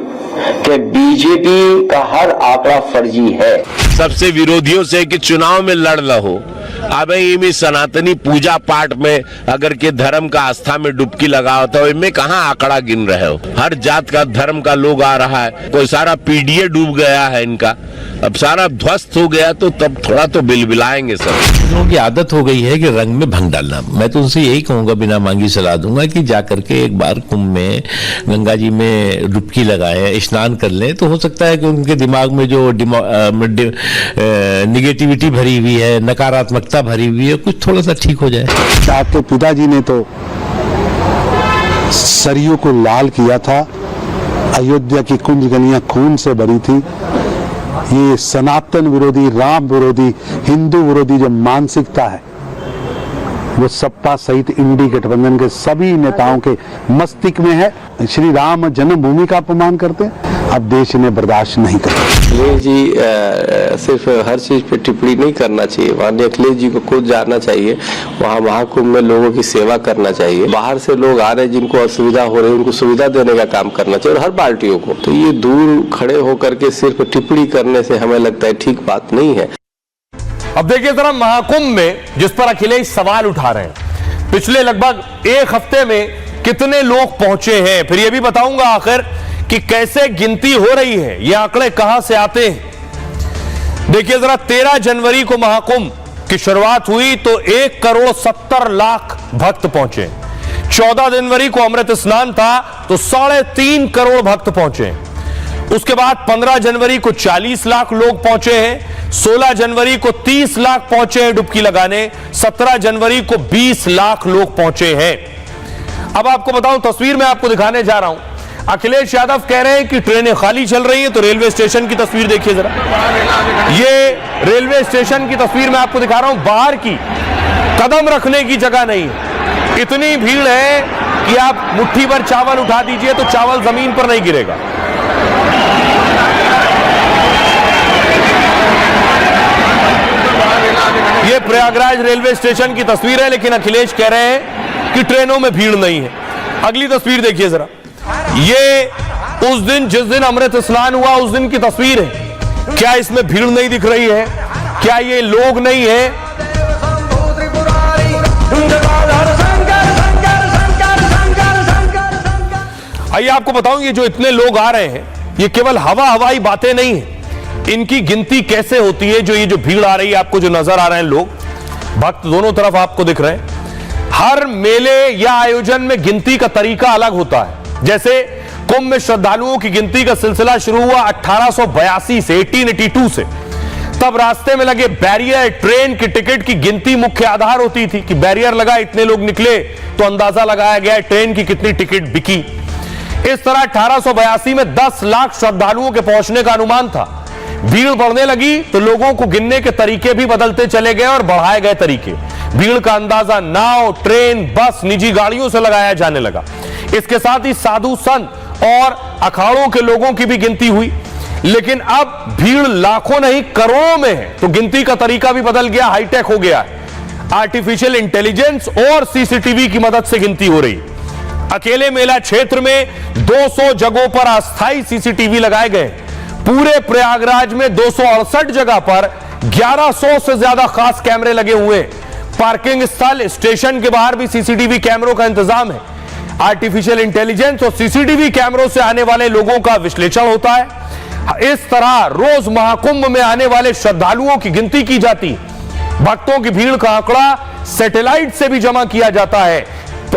कि बीजेपी का हर आंकड़ा फर्जी है।
सबसे विरोधियों से कि चुनाव में लड़ लो, अब इनमें सनातनी पूजा पाठ में अगर के धर्म का आस्था में डुबकी लगाओ तो इनमें कहाँ आंकड़ा गिन रहे हो। हर जात का धर्म का लोग आ रहा है, कोई सारा पीडीए डूब गया है इनका, अब सारा ध्वस्त हो गया तो तब थोड़ा तो बिलबिलाएंगे सब।
लोगों की आदत हो गई है कि रंग में भंग डालना। मैं तो उनसे यही कहूंगा, बिना मांगी सलाह दूंगा कि जाकर के एक बार कुंभ में गंगा जी में डुबकी लगाएं, स्नान कर लें, तो हो सकता है कि उनके दिमाग में जो निगेटिविटी भरी हुई है, नकारात्मकता भरी हुई है, कुछ थोड़ा सा ठीक हो जाए।
आपके पिताजी ने तो सरयू को लाल किया था, अयोध्या की कुंज गलियां खून से भरी थी। ये सनातन विरोधी, राम विरोधी, हिंदू विरोधी जो मानसिकता है वो सपा सहित इंडी गठबंधन के सभी नेताओं के मस्तिष्क में है। श्री राम जन्मभूमि का अपमान करते हैं, अब देश इन्हें बर्दाश्त नहीं करता।
अखिलेश जी सिर्फ हर चीज पे टिप्पणी नहीं करना चाहिए, माननीय अखिलेश जी को खुद जाना चाहिए, वहाँ महाकुंभ में लोगों की सेवा करना चाहिए। बाहर से लोग आ रहे हैं जिनको असुविधा हो रही है, उनको सुविधा देने का काम करना चाहिए, और हर पार्टियों को। तो ये दूर खड़े होकर के सिर्फ टिप्पणी करने से हमें लगता है ठीक बात नहीं है।
अब देखिए जरा महाकुंभ में जिस पर अखिलेश सवाल उठा रहे हैं, पिछले लगभग एक हफ्ते में कितने लोग पहुंचे हैं, फिर यह भी बताऊंगा आखिर कि कैसे गिनती हो रही है, ये आंकड़े कहां से आते हैं। देखिए जरा 13 जनवरी को महाकुंभ की शुरुआत हुई तो 1,70,00,000 भक्त पहुंचे। 14 जनवरी को अमृत स्नान था तो 3.5 करोड़ भक्त पहुंचे। उसके बाद 15 जनवरी को 40 लाख लोग पहुंचे हैं, 16 जनवरी को 30 लाख पहुंचे हैं डुबकी लगाने, 17 जनवरी को 20 लाख लोग पहुंचे हैं। अब आपको बताऊं, तस्वीर में आपको दिखाने जा रहा हूं, अखिलेश यादव कह रहे हैं कि ट्रेनें खाली चल रही हैं, तो रेलवे स्टेशन की तस्वीर देखिए जरा। ये रेलवे स्टेशन की तस्वीर मैं आपको दिखा रहा हूं, बाहर की कदम रखने की जगह नहीं है, इतनी भीड़ है कि आप मुट्ठी भर चावल उठा दीजिए तो चावल जमीन पर नहीं गिरेगा। ये प्रयागराज रेलवे स्टेशन की तस्वीर है, लेकिन अखिलेश कह रहे हैं कि ट्रेनों में भीड़ नहीं है। अगली तस्वीर देखिए जरा, ये उस दिन जिस दिन अमृत स्नान हुआ उस दिन की तस्वीर है। क्या इसमें भीड़ नहीं दिख रही है? क्या ये लोग नहीं है? आइए आपको बताऊं, ये जो इतने लोग आ रहे हैं ये केवल हवाई बातें नहीं है, इनकी गिनती कैसे होती है। जो ये जो भीड़ आ रही है, आपको जो नजर आ रहे हैं लोग, भक्त दोनों तरफ आपको दिख रहे हैं। हर मेले या आयोजन में गिनती का तरीका अलग होता है। जैसे कुंभ में श्रद्धालुओं की गिनती का सिलसिला शुरू हुआ 1882 से, 1882 से। तब रास्ते में लगे बैरियर, ट्रेन की टिकट की गिनती मुख्य आधार होती थी कि बैरियर लगा, इतने लोग निकले तो अंदाजा लगाया गया ट्रेन की कितनी टिकट बिकी। इस तरह 1882 में 10 लाख श्रद्धालुओं के पहुंचने का अनुमान था। भीड़ बढ़ने लगी तो लोगों को गिनने के तरीके भी बदलते चले गए और बढ़ाए गए तरीके। भीड़ का अंदाजा नाव, ट्रेन, बस, निजी गाड़ियों से लगाया जाने लगा। इसके साथ ही साधु संत और अखाड़ों के लोगों की भी गिनती हुई। लेकिन अब भीड़ लाखों नहीं करोड़ों में है, तो गिनती का तरीका भी बदल गया, हाईटेक हो गया है। आर्टिफिशियल इंटेलिजेंस और सीसीटीवी की मदद से गिनती हो रही। अकेले मेला क्षेत्र में 200 जगहों पर अस्थायी सीसीटीवी लगाए गए। पूरे प्रयागराज में 268 जगह पर 1100 से ज्यादा खास कैमरे लगे हुए। पार्किंग स्थल, स्टेशन के बाहर भी सीसीटीवी कैमरों का इंतजाम है। आर्टिफिशियल इंटेलिजेंस और सीसीटीवी कैमरों से आने वाले लोगों का विश्लेषण होता है। इस तरह रोज महाकुंभ में आने वाले श्रद्धालुओं की गिनती की जाती। भक्तों की भीड़ का आंकड़ा सैटेलाइट से भी जमा किया जाता है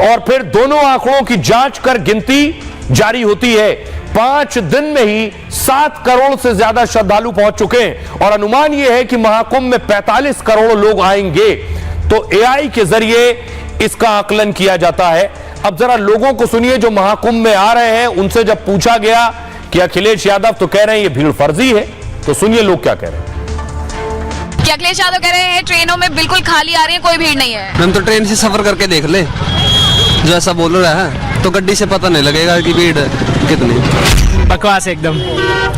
और फिर दोनों आंकड़ों की जांच कर गिनती जारी होती है। 5 दिन में ही 7 करोड़ से ज्यादा श्रद्धालु पहुंच चुके हैं और अनुमान यह है कि महाकुंभ में 45 करोड़ लोग आएंगे। तो एआई के जरिए इसका आकलन किया जाता है। अब जरा लोगों को सुनिए जो महाकुंभ में आ रहे हैं, उनसे जब पूछा गया कि अखिलेश यादव तो कह रहे हैं ये भीड़ फर्जी है, तो सुनिए लोग क्या कह रहे हैं।
कि अखिलेश यादव कह रहे हैं ट्रेनों में बिल्कुल खाली आ रही है, कोई भीड़ नहीं है।
हम तो ट्रेन से सफर करके देख ले, जो ऐसा बोल रहा है तो गड्डी से पता नहीं लगेगा कि भीड़ कितनी।
बकवास एकदम।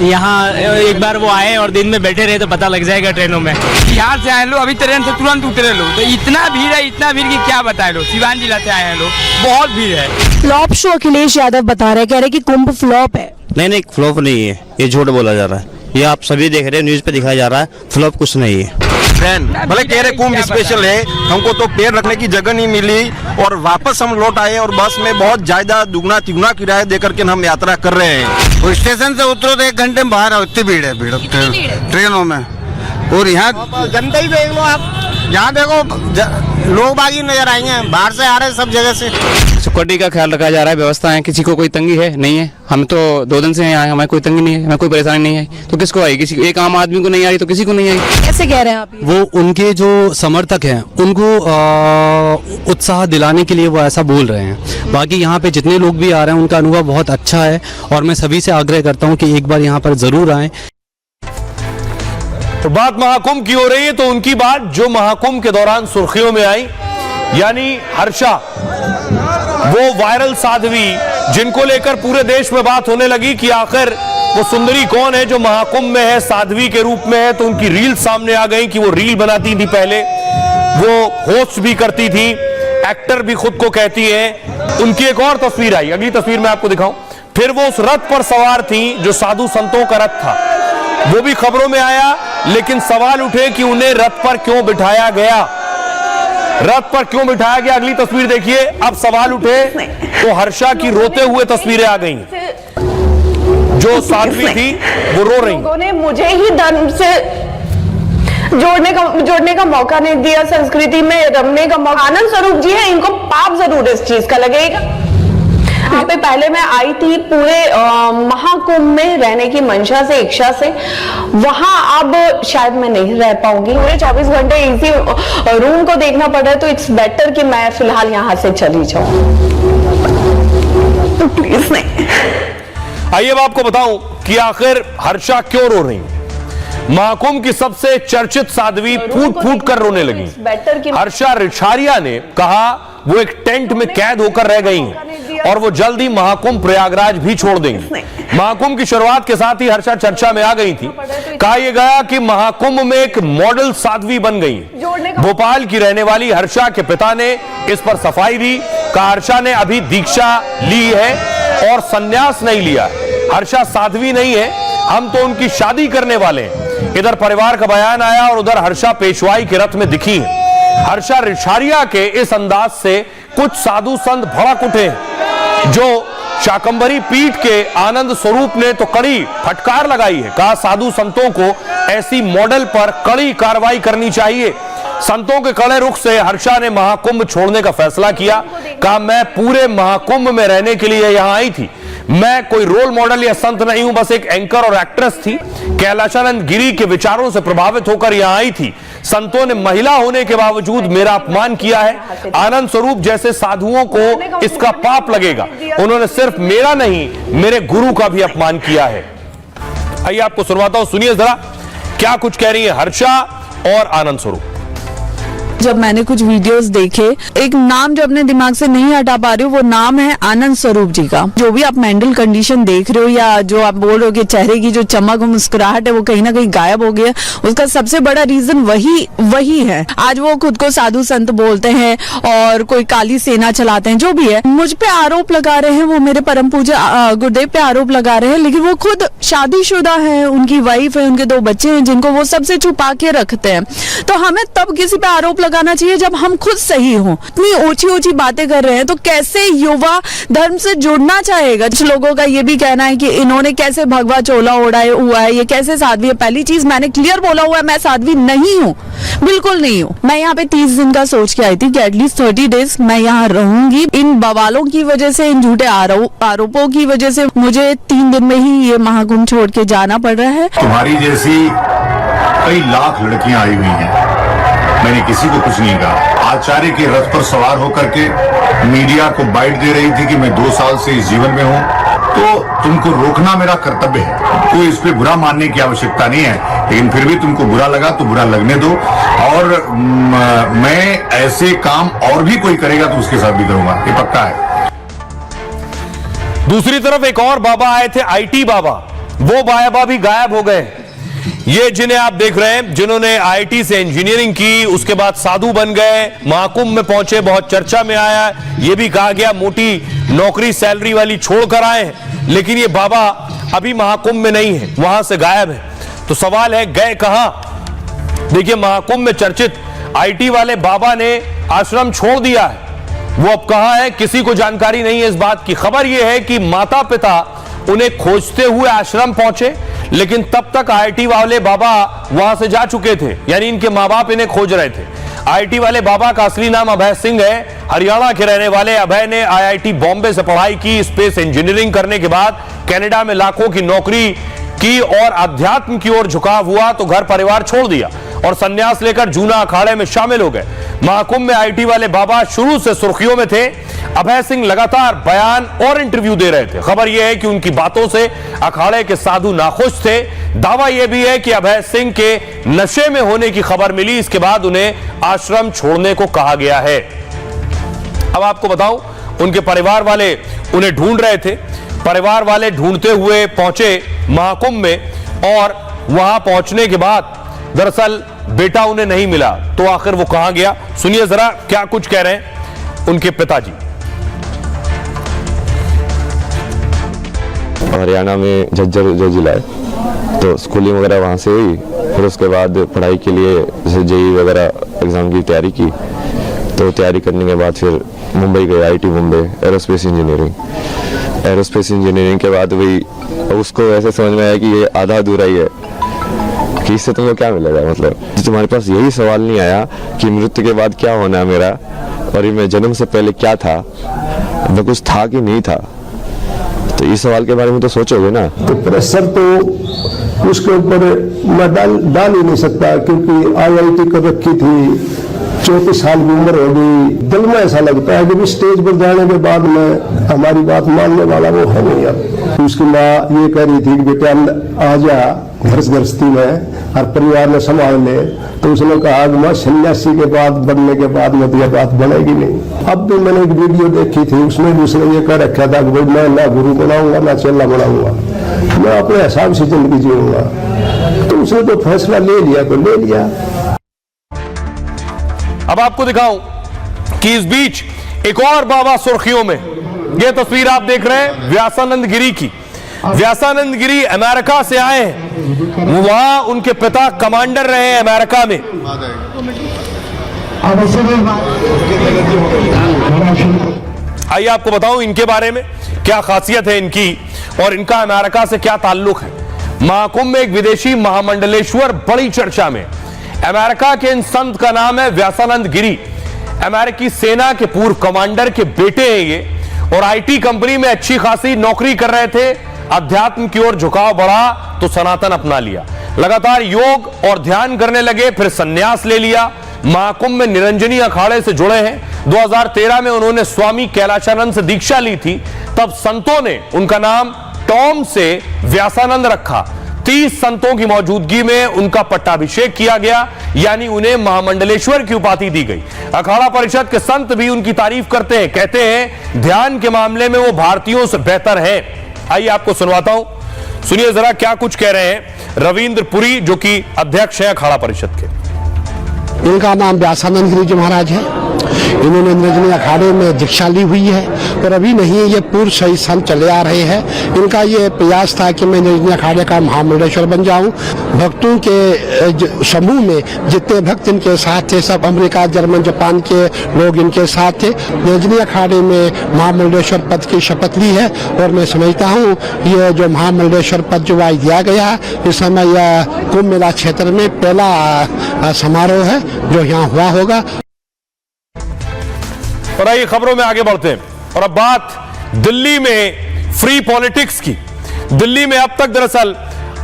यहाँ एक बार वो आए और दिन में बैठे रहे तो पता लग जाएगा ट्रेनों में।
यहाँ से आए लोग, अभी ट्रेन से तुरंत उतरे लोग, तो इतना भीड़ है, इतना भीड़ की क्या बताए लोग। सिवान जिला से आए हैं लोग, बहुत भीड़ है।
फ्लॉप शो अखिलेश यादव बता रहे, कह रहे कि कुंभ फ्लॉप है।
नहीं, फ्लॉप नहीं है, ये झूठ बोला जा रहा है। ये आप सभी देख रहे हैं, न्यूज पे दिखाया जा रहा है, फ्लॉप कुछ नहीं है।
भले कह रहे कुंभ स्पेशल है, हमको तो पैर रखने की जगह नहीं मिली और वापस हम लौट आए और बस में बहुत ज्यादा दुगना तिगुना किराया देकर के हम यात्रा कर रहे हैं।
तो स्टेशन से उतरो तो 1 घंटे में बाहर आओ, इतनी भीड़ है ट्रेनों में। और यहाँ जनता ही देख लो आप, यहाँ देखो लोग बागी नजर आएंगे, बाहर से आ रहे हैं सब जगह से। सिक्योरिटी का ख्याल रखा जा रहा है, व्यवस्था है, किसी को कोई तंगी है नहीं है। हम तो 2 दिन से यहाँ आए, हमें कोई तंगी नहीं है, हमें कोई परेशानी नहीं आई, तो किसको आई? किसी एक आम आदमी को नहीं आई तो किसी को नहीं आई।
कैसे कह रहे हैं आप?
वो उनके जो समर्थक हैं उनको उत्साह दिलाने के लिए वो ऐसा बोल रहे हैं। बाकी यहाँ पे जितने लोग भी आ रहे हैं उनका अनुभव बहुत अच्छा है और मैं सभी से आग्रह करता हूँ कि एक बार यहाँ पर जरूर आए।
तो बात महाकुंभ की हो रही है, तो उनकी बात जो महाकुंभ के दौरान सुर्खियों में आई, यानी हर्षा, वो वायरल साध्वी जिनको लेकर पूरे देश में बात होने लगी कि आखिर वो सुंदरी कौन है जो महाकुंभ में है, साध्वी के रूप में है। तो उनकी रील सामने आ गई कि वो रील बनाती थी, पहले वो होस्ट भी करती थी, एक्टर भी खुद को कहती है। उनकी एक और तस्वीर आई, अगली तस्वीर मैं आपको दिखाऊं। फिर वो उस रथ पर सवार थी जो साधु संतों का रथ था, वो भी खबरों में आया। लेकिन सवाल उठे कि उन्हें रथ पर क्यों बिठाया गया, रथ पर क्यों बिठाया गया। अगली तस्वीर देखिए। अब सवाल उठे तो हर्षा की रोते हुए तस्वीरें आ गई। जो साध्वी थी वो रो रही।
लोगों ने मुझे ही धर्म से जोड़ने का मौका नहीं दिया, संस्कृति में रमने का मौका। आनंद स्वरूप जी है, इनको पाप जरूर इस चीज का लगेगा। यहाँ पे पहले मैं आई थी पूरे महाकुंभ में रहने की मंशा से, इच्छा से। वहां अब शायद मैं नहीं रह पाऊंगी, पूरे 24 घंटे इसी रूम को देखना पड़ रहा है, तो इट्स बेटर कि मैं फिलहाल यहाँ से चली जाऊं। तो प्लीज नहीं।
आइए अब आपको बताऊं कि आखिर हर्षा क्यों रो रही है। महाकुंभ की सबसे चर्चित साध्वी फूट फूट कर रोने लगी। हर्षा रिछारिया ने कहा वो एक टेंट में कैद होकर रह गई हैं और वो जल्द ही महाकुंभ प्रयागराज भी छोड़ देंगी। महाकुंभ की शुरुआत के साथ ही हर्षा चर्चा में आ गई थी। कहा यह गया कि महाकुंभ में एक मॉडल साध्वी बन गई। भोपाल की रहने वाली हर्षा के पिता ने इस पर सफाई दी। कहा हर्षा ने अभी दीक्षा ली है और संन्यास नहीं लिया। हर्षा साध्वी नहीं है, हम तो उनकी शादी करने वाले हैं। इधर परिवार का बयान आया और उधर हर्षा पेशवाई के रथ में दिखी। हर्षा रिछारिया के इस अंदाज से कुछ साधु संत भड़क उठे जो शाकंभरी पीठ के आनंद स्वरूप ने तो कड़ी फटकार लगाई है। कहा साधु संतों को ऐसी मॉडल पर कड़ी कार्रवाई करनी चाहिए। संतों के कड़े रुख से हर्षा ने महाकुंभ छोड़ने का फैसला किया। कहा मैं पूरे महाकुंभ में रहने के लिए यहां आई थी, मैं कोई रोल मॉडल या संत नहीं हूं, बस एक एंकर और एक्ट्रेस थी। कैलाशानंद गिरी के विचारों से प्रभावित होकर यहां आई थी। संतों ने महिला होने के बावजूद मेरा अपमान किया है। आनंद स्वरूप जैसे साधुओं को इसका पाप लगेगा। उन्होंने सिर्फ मेरा नहीं, मेरे गुरु का भी अपमान किया है। आइए आपको सुनवाता हूं, सुनिए जरा क्या कुछ कह रही है हर्षा और आनंद स्वरूप।
जब मैंने कुछ वीडियोस देखे, एक नाम जो अपने दिमाग से नहीं हटा पा रही हूँ, वो नाम है आनंद स्वरूप जी का। जो भी आप मेंटल कंडीशन देख रहे हो या जो आप बोल रहे हो कि चेहरे की जो चमक और मुस्कुराहट है वो कहीं ना कहीं गायब हो गया, उसका सबसे बड़ा रीजन वही है। आज वो खुद को साधु संत बोलते हैं और कोई काली सेना चलाते हैं, जो भी है। मुझ पे आरोप लगा रहे हैं, वो मेरे परम पूज्य गुरुदेव पे आरोप लगा रहे हैं, लेकिन वो खुद शादीशुदा है, उनकी वाइफ है, उनके 2 बच्चे हैं जिनको वो सबसे छुपा के रखते हैं। तो हमें तब किसी पे आरोप लगाना चाहिए जब हम खुद सही हो। इतनी ऊंची बातें कर रहे हैं तो कैसे युवा धर्म से जुड़ना चाहेगा? कुछ लोगों का ये भी कहना है कि इन्होंने कैसे भगवा चोला ओढ़ा हुआ है, ये कैसे साध्वी है। पहली चीज मैंने क्लियर बोला हुआ है, मैं साध्वी नहीं हूँ, बिल्कुल नहीं हूँ। मैं यहाँ पे 30 दिन का सोच के आई थी कि एटलीस्ट 30 डेज मैं यहाँ रहूंगी। इन बवालों की वजह से, इन झूठे आरोपों की वजह से मुझे 3 दिन में ही ये महाकुंभ छोड़ के जाना पड़ रहा है।
तुम्हारी जैसी कई लाख लड़कियां आई हुई हैं, मैंने किसी को कुछ नहीं कहा। आचार्य के रथ पर सवार होकर के मीडिया को बाइट दे रही थी कि मैं 2 साल से इस जीवन में हूं, तो तुमको रोकना मेरा कर्तव्य है। कोई इस पे बुरा मानने की आवश्यकता नहीं है, लेकिन फिर भी तुमको बुरा लगा तो बुरा लगने दो। और मैं ऐसे काम और भी कोई करेगा तो उसके साथ भी करूंगा, ये पक्का है।
दूसरी तरफ एक और बाबा आए थे, आईटी बाबा। वो बाबा भी गायब हो गए। ये जिन्हें आप देख रहे हैं, जिन्होंने आईटी से इंजीनियरिंग की, उसके बाद साधु बन गए, महाकुंभ में पहुंचे, बहुत चर्चा में आया। ये भी कहा गया मोटी नौकरी सैलरी वाली छोड़कर आए हैं, लेकिन ये बाबा अभी महाकुंभ में नहीं है, वहां से गायब है। तो सवाल है गए कहां? देखिए महाकुंभ में चर्चित आईटी वाले बाबा ने आश्रम छोड़ दिया है। वो अब कहां है किसी को जानकारी नहीं है इस बात की। खबर यह है कि माता पिता उन्हें खोजते हुए आश्रम पहुंचे, लेकिन तब तक आईटी वाले बाबा वहां से जा चुके थे, यानी इनके मां बाप इन्हें खोज रहे थे। आईटी वाले बाबा का असली नाम अभय सिंह है। हरियाणा के रहने वाले अभय ने आईआईटी बॉम्बे से पढ़ाई की। स्पेस इंजीनियरिंग करने के बाद कनाडा में लाखों की नौकरी की और अध्यात्म की ओर झुकाव हुआ तो घर परिवार छोड़ दिया और संन्यास लेकर जूना अखाड़े में शामिल हो गए। महाकुंभ में आईटी वाले बाबा शुरू से सुर्खियों में थे। अभय सिंह लगातार बयान और इंटरव्यू दे रहे थे। खबर यह है कि उनकी बातों से अखाड़े के साधु नाखुश थे। दावा यह भी है कि अभय सिंह के नशे में होने की खबर मिली, इसके बाद उन्हें आश्रम छोड़ने को कहा गया है। अब आपको बताऊं, उनके परिवार वाले उन्हें ढूंढ रहे थे। परिवार वाले ढूंढते हुए पहुंचे महाकुंभ में और वहां पहुंचने के बाद दरअसल बेटा उन्हें नहीं मिला। तो आखिर वो कहां गया? सुनिए जरा क्या कुछ कह रहे हैं उनके पिताजी।
हरियाणा में झज्जर जो जिला है, तो स्कूलिंग वगैरह वहाँ से हुई। फिर उसके बाद पढ़ाई के लिए जैसे जेई वगैरह एग्ज़ाम की तैयारी की, तो तैयारी करने के बाद फिर मुंबई गए, IT Mumbai, aerospace engineering. Aerospace engineering के बाद वही उसको ऐसे समझ में आया कि ये आधा अधूरा ही है, कि इससे तुमको क्या मिलेगा। मतलब तुम्हारे पास यही सवाल नहीं आया कि मृत्यु के बाद क्या होना है मेरा, और ये मैं जन्म से पहले क्या था, मैं कुछ था कि नहीं था। तो इस सवाल के बारे में तो सोचोगे ना।
तो प्रेशर तो उसके ऊपर मैं डाल ही नहीं सकता, क्योंकि आईआईटी कर रखी थी, 34 साल की उम्र हो गई। दिल में ऐसा लगता है कि स्टेज पर जाने के बाद में हमारी बात मानने वाला वो है नहीं। अब उसकी माँ ये कह रही थी कि बेटा आ जा गृहस्थी में और परिवार में संभाल ले, तो उसने कहा कि मैं सन्यासी के बाद बनने के बाद में तो यह बात बनेगी नहीं। अब भी मैंने एक वीडियो देखी थी, उसमें भी उसने ये कह रखा था कि भाई मैं ना गुरु बनाऊंगा ना चेला बनाऊंगा, मैं अपने हिसाब से जिंदगी जीऊंगा। तो उसने तो फैसला ले लिया तो ले लिया।
अब आपको दिखाऊं कि इस बीच एक और बाबा सुर्खियों में। यह तस्वीर आप देख रहे हैं व्यासानंद गिरी की। व्यासानंद गिरी अमेरिका से आए हैं, वहां उनके पिता कमांडर रहे हैं अमेरिका में। आइए आपको बताऊं इनके बारे में क्या खासियत है इनकी और इनका अमेरिका से क्या ताल्लुक है। महाकुंभ में एक विदेशी महामंडलेश्वर बड़ी चर्चा में। अमेरिका के इन संत का नाम है व्यासानंद गिरी। अमेरिकी सेना के पूर्व कमांडर के बेटे हैं ये और आईटी कंपनी में अच्छी खासी नौकरी कर रहे थे। अध्यात्म की ओर झुकाव बढ़ा तो सनातन अपना लिया, लगातार योग और ध्यान करने लगे, फिर संन्यास ले लिया। महाकुंभ में निरंजनी अखाड़े से जुड़े हैं। 2013 में उन्होंने स्वामी कैलाशानंद से दीक्षा ली थी, तब संतों ने उनका नाम टॉम से व्यासानंद रखा। 30 संतों की मौजूदगी में उनका पट्टाभिषेक किया गया, यानी उन्हें महामंडलेश्वर की उपाधि दी गई। अखाड़ा परिषद के संत भी उनकी तारीफ करते हैं, कहते हैं ध्यान के मामले में वो भारतीयों से बेहतर है। आइए आपको सुनवाता हूं, सुनिए जरा क्या कुछ कह रहे हैं रविंद्र पुरी, जो कि अध्यक्ष है अखाड़ा परिषद के।
इनका नाम व्यासानंद गिरी जी महाराज है। इन्होंने निरंजनी अखाड़े में दीक्षा ली हुई है और अभी नहीं, ये पूर्व से ही संत चले आ रहे हैं। इनका ये प्रयास था कि मैं निरंजनी अखाड़े का महामंडलेश्वर बन जाऊं। भक्तों के समूह में जितने भक्त इनके साथ थे, सब अमेरिका, जर्मन, जापान के लोग इनके साथ थे। निरंजनी अखाड़े में महामंडलेश्वर पद की शपथ ली है और मैं समझता हूँ ये जो महामंडलेश्वर पद जो आज दिया गया है, इस समय यह कुंभ मेला क्षेत्र में पहला समारोह है जो यहाँ हुआ होगा।
और आइए खबरों में आगे बढ़ते हैं और अब बात दिल्ली में फ्री पॉलिटिक्स की। दिल्ली में अब तक दरअसल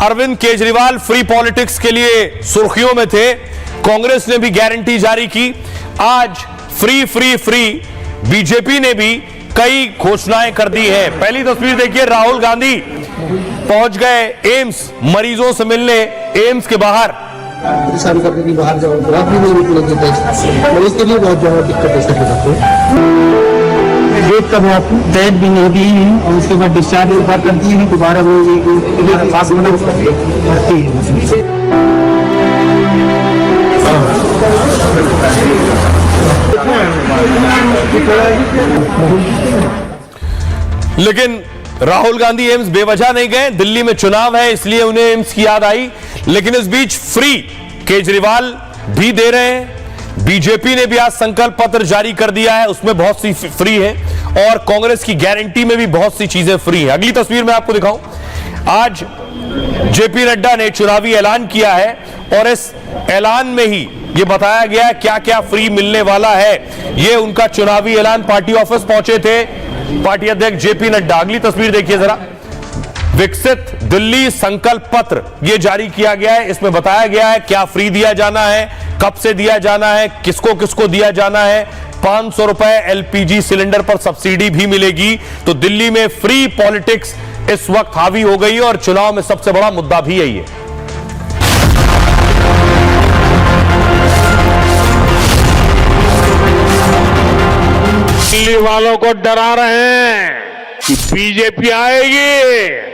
अरविंद केजरीवाल फ्री पॉलिटिक्स के लिए सुर्खियों में थे। कांग्रेस ने भी गारंटी जारी की। आज फ्री फ्री फ्री बीजेपी ने भी कई घोषणाएं कर दी हैं। पहली तस्वीर देखिए, राहुल गांधी पहुंच गए एम्स, मरीजों से मिलने एम्स के बाहर।
परेशान करने की बाहर जाओ, रात भी नहीं निकल देते, मरीज के लिए बहुत ज्यादा दिक्कत है। डेट कब है आपकी? डेट भी नहीं दी है और उसके बाद डिस्चार्ज एक बार करती है, दोबारा वो 5 मिनट भर्ती है।
लेकिन राहुल गांधी एम्स बेवजह नहीं गए। दिल्ली में चुनाव है इसलिए उन्हें एम्स की याद आई। लेकिन इस बीच फ्री केजरीवाल भी दे रहे हैं। बीजेपी ने भी आज संकल्प पत्र जारी कर दिया है, उसमें बहुत सी फ्री है और कांग्रेस की गारंटी में भी बहुत सी चीजें फ्री है। अगली तस्वीर में आपको दिखाऊं, आज जेपी नड्डा ने चुनावी ऐलान किया है और इस ऐलान में ही ये बताया गया है क्या क्या फ्री मिलने वाला है। ये उनका चुनावी ऐलान, पार्टी ऑफिस पहुंचे थे पार्टी अध्यक्ष जेपी नड्डा। अगली तस्वीर देखिए जरा, विकसित दिल्ली संकल्प पत्र ये जारी किया गया है। इसमें बताया गया है क्या फ्री दिया जाना है, कब से दिया जाना है, किसको किसको दिया जाना है। 500 रुपए एलपीजी सिलेंडर पर सब्सिडी भी मिलेगी। तो दिल्ली में फ्री पॉलिटिक्स इस वक्त हावी हो गई है और चुनाव में सबसे बड़ा मुद्दा भी यही है।
दिल्ली वालों को डरा रहे हैं कि बीजेपी आएगी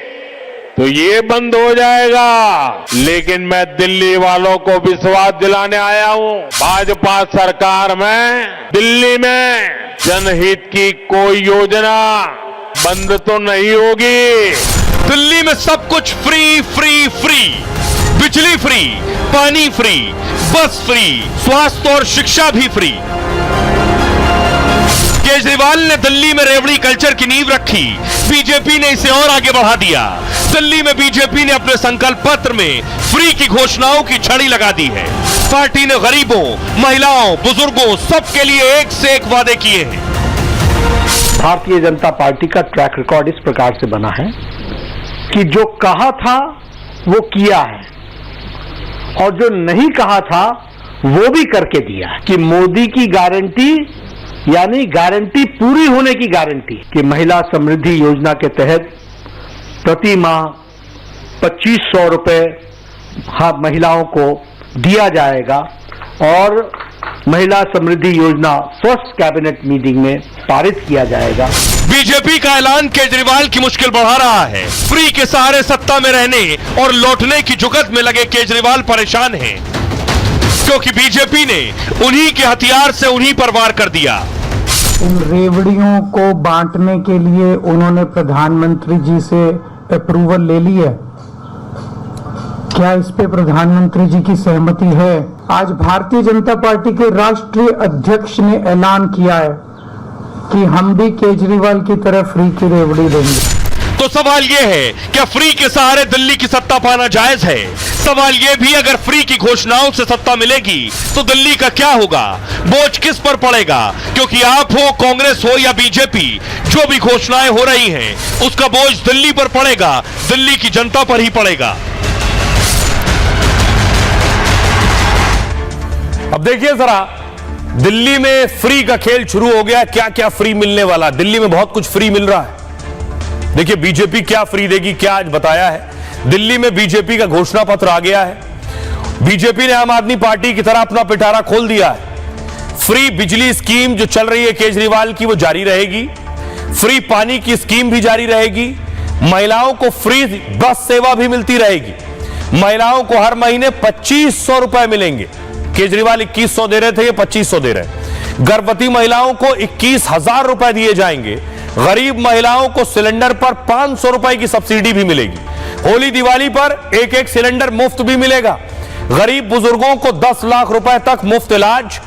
तो ये बंद हो जाएगा, लेकिन मैं दिल्ली वालों को विश्वास दिलाने आया हूं, भाजपा सरकार में दिल्ली में जनहित की कोई योजना बंद तो नहीं होगी।
दिल्ली में सब कुछ फ्री फ्री फ्री, बिजली फ्री, पानी फ्री, बस फ्री, स्वास्थ्य और शिक्षा भी फ्री। केजरीवाल ने दिल्ली में रेवड़ी कल्चर की नींव रखी, बीजेपी ने इसे और आगे बढ़ा दिया। दिल्ली में बीजेपी ने अपने संकल्प पत्र में फ्री की घोषणाओं की छड़ी लगा दी है। पार्टी ने गरीबों, महिलाओं, बुजुर्गों सबके लिए एक से एक वादे किए हैं।
भारतीय जनता पार्टी का ट्रैक रिकॉर्ड इस प्रकार से बना है कि जो कहा था वो किया है और जो नहीं कहा था वो भी करके दिया है। कि मोदी की गारंटी यानी गारंटी पूरी होने की गारंटी कि महिला समृद्धि योजना के तहत प्रति माह 2500 रुपए महिलाओं को दिया जाएगा और महिला समृद्धि योजना फर्स्ट कैबिनेट मीटिंग में पारित किया जाएगा।
बीजेपी का ऐलान केजरीवाल की मुश्किल बढ़ा रहा है। फ्री के सहारे सत्ता में रहने और लौटने की जुगत में लगे केजरीवाल परेशान हैं, क्योंकि बीजेपी ने उन्हीं के हथियार से उन्हीं पर वार कर दिया।
इन रेवड़ियों को बांटने के लिए उन्होंने प्रधानमंत्री जी से अप्रूवल ले ली है। क्या इस पे प्रधानमंत्री जी की सहमति है? आज भारतीय जनता पार्टी के राष्ट्रीय अध्यक्ष ने ऐलान किया है कि हम भी केजरीवाल की तरह फ्री की रेवड़ी देंगे।
तो सवाल यह है, क्या फ्री के सहारे दिल्ली की सत्ता पाना जायज है? सवाल यह भी, अगर फ्री की घोषणाओं से सत्ता मिलेगी तो दिल्ली का क्या होगा? बोझ किस पर पड़ेगा? क्योंकि आप हो, कांग्रेस हो या बीजेपी, जो भी घोषणाएं हो रही हैं उसका बोझ दिल्ली पर पड़ेगा, दिल्ली की जनता पर ही पड़ेगा। अब देखिए जरा, दिल्ली में फ्री का खेल शुरू हो गया। क्या क्या फ्री मिलने वाला? दिल्ली में बहुत कुछ फ्री मिल रहा है। देखिए बीजेपी क्या फ्री देगी, क्या आज बताया है। दिल्ली में बीजेपी का घोषणा पत्र आ गया है। बीजेपी ने आम आदमी पार्टी की तरह अपना पिटारा खोल दिया है। फ्री बिजली स्कीम जो चल रही है केजरीवाल की, वो जारी रहेगी। फ्री पानी की स्कीम भी जारी रहेगी। महिलाओं को फ्री बस सेवा भी मिलती रहेगी। महिलाओं को हर महीने 2500 रुपए मिलेंगे। केजरीवाल 2100 दे रहे थे, ये 2500 दे रहे हैं। गर्भवती महिलाओं को 21,000 रुपए दिए जाएंगे। गरीब महिलाओं को सिलेंडर पर 500 रुपए की सब्सिडी भी मिलेगी। होली दिवाली पर एक सिलेंडर मुफ्त भी मिलेगा। गरीब बुजुर्गों को 10 लाख रुपए तक मुफ्त इलाज।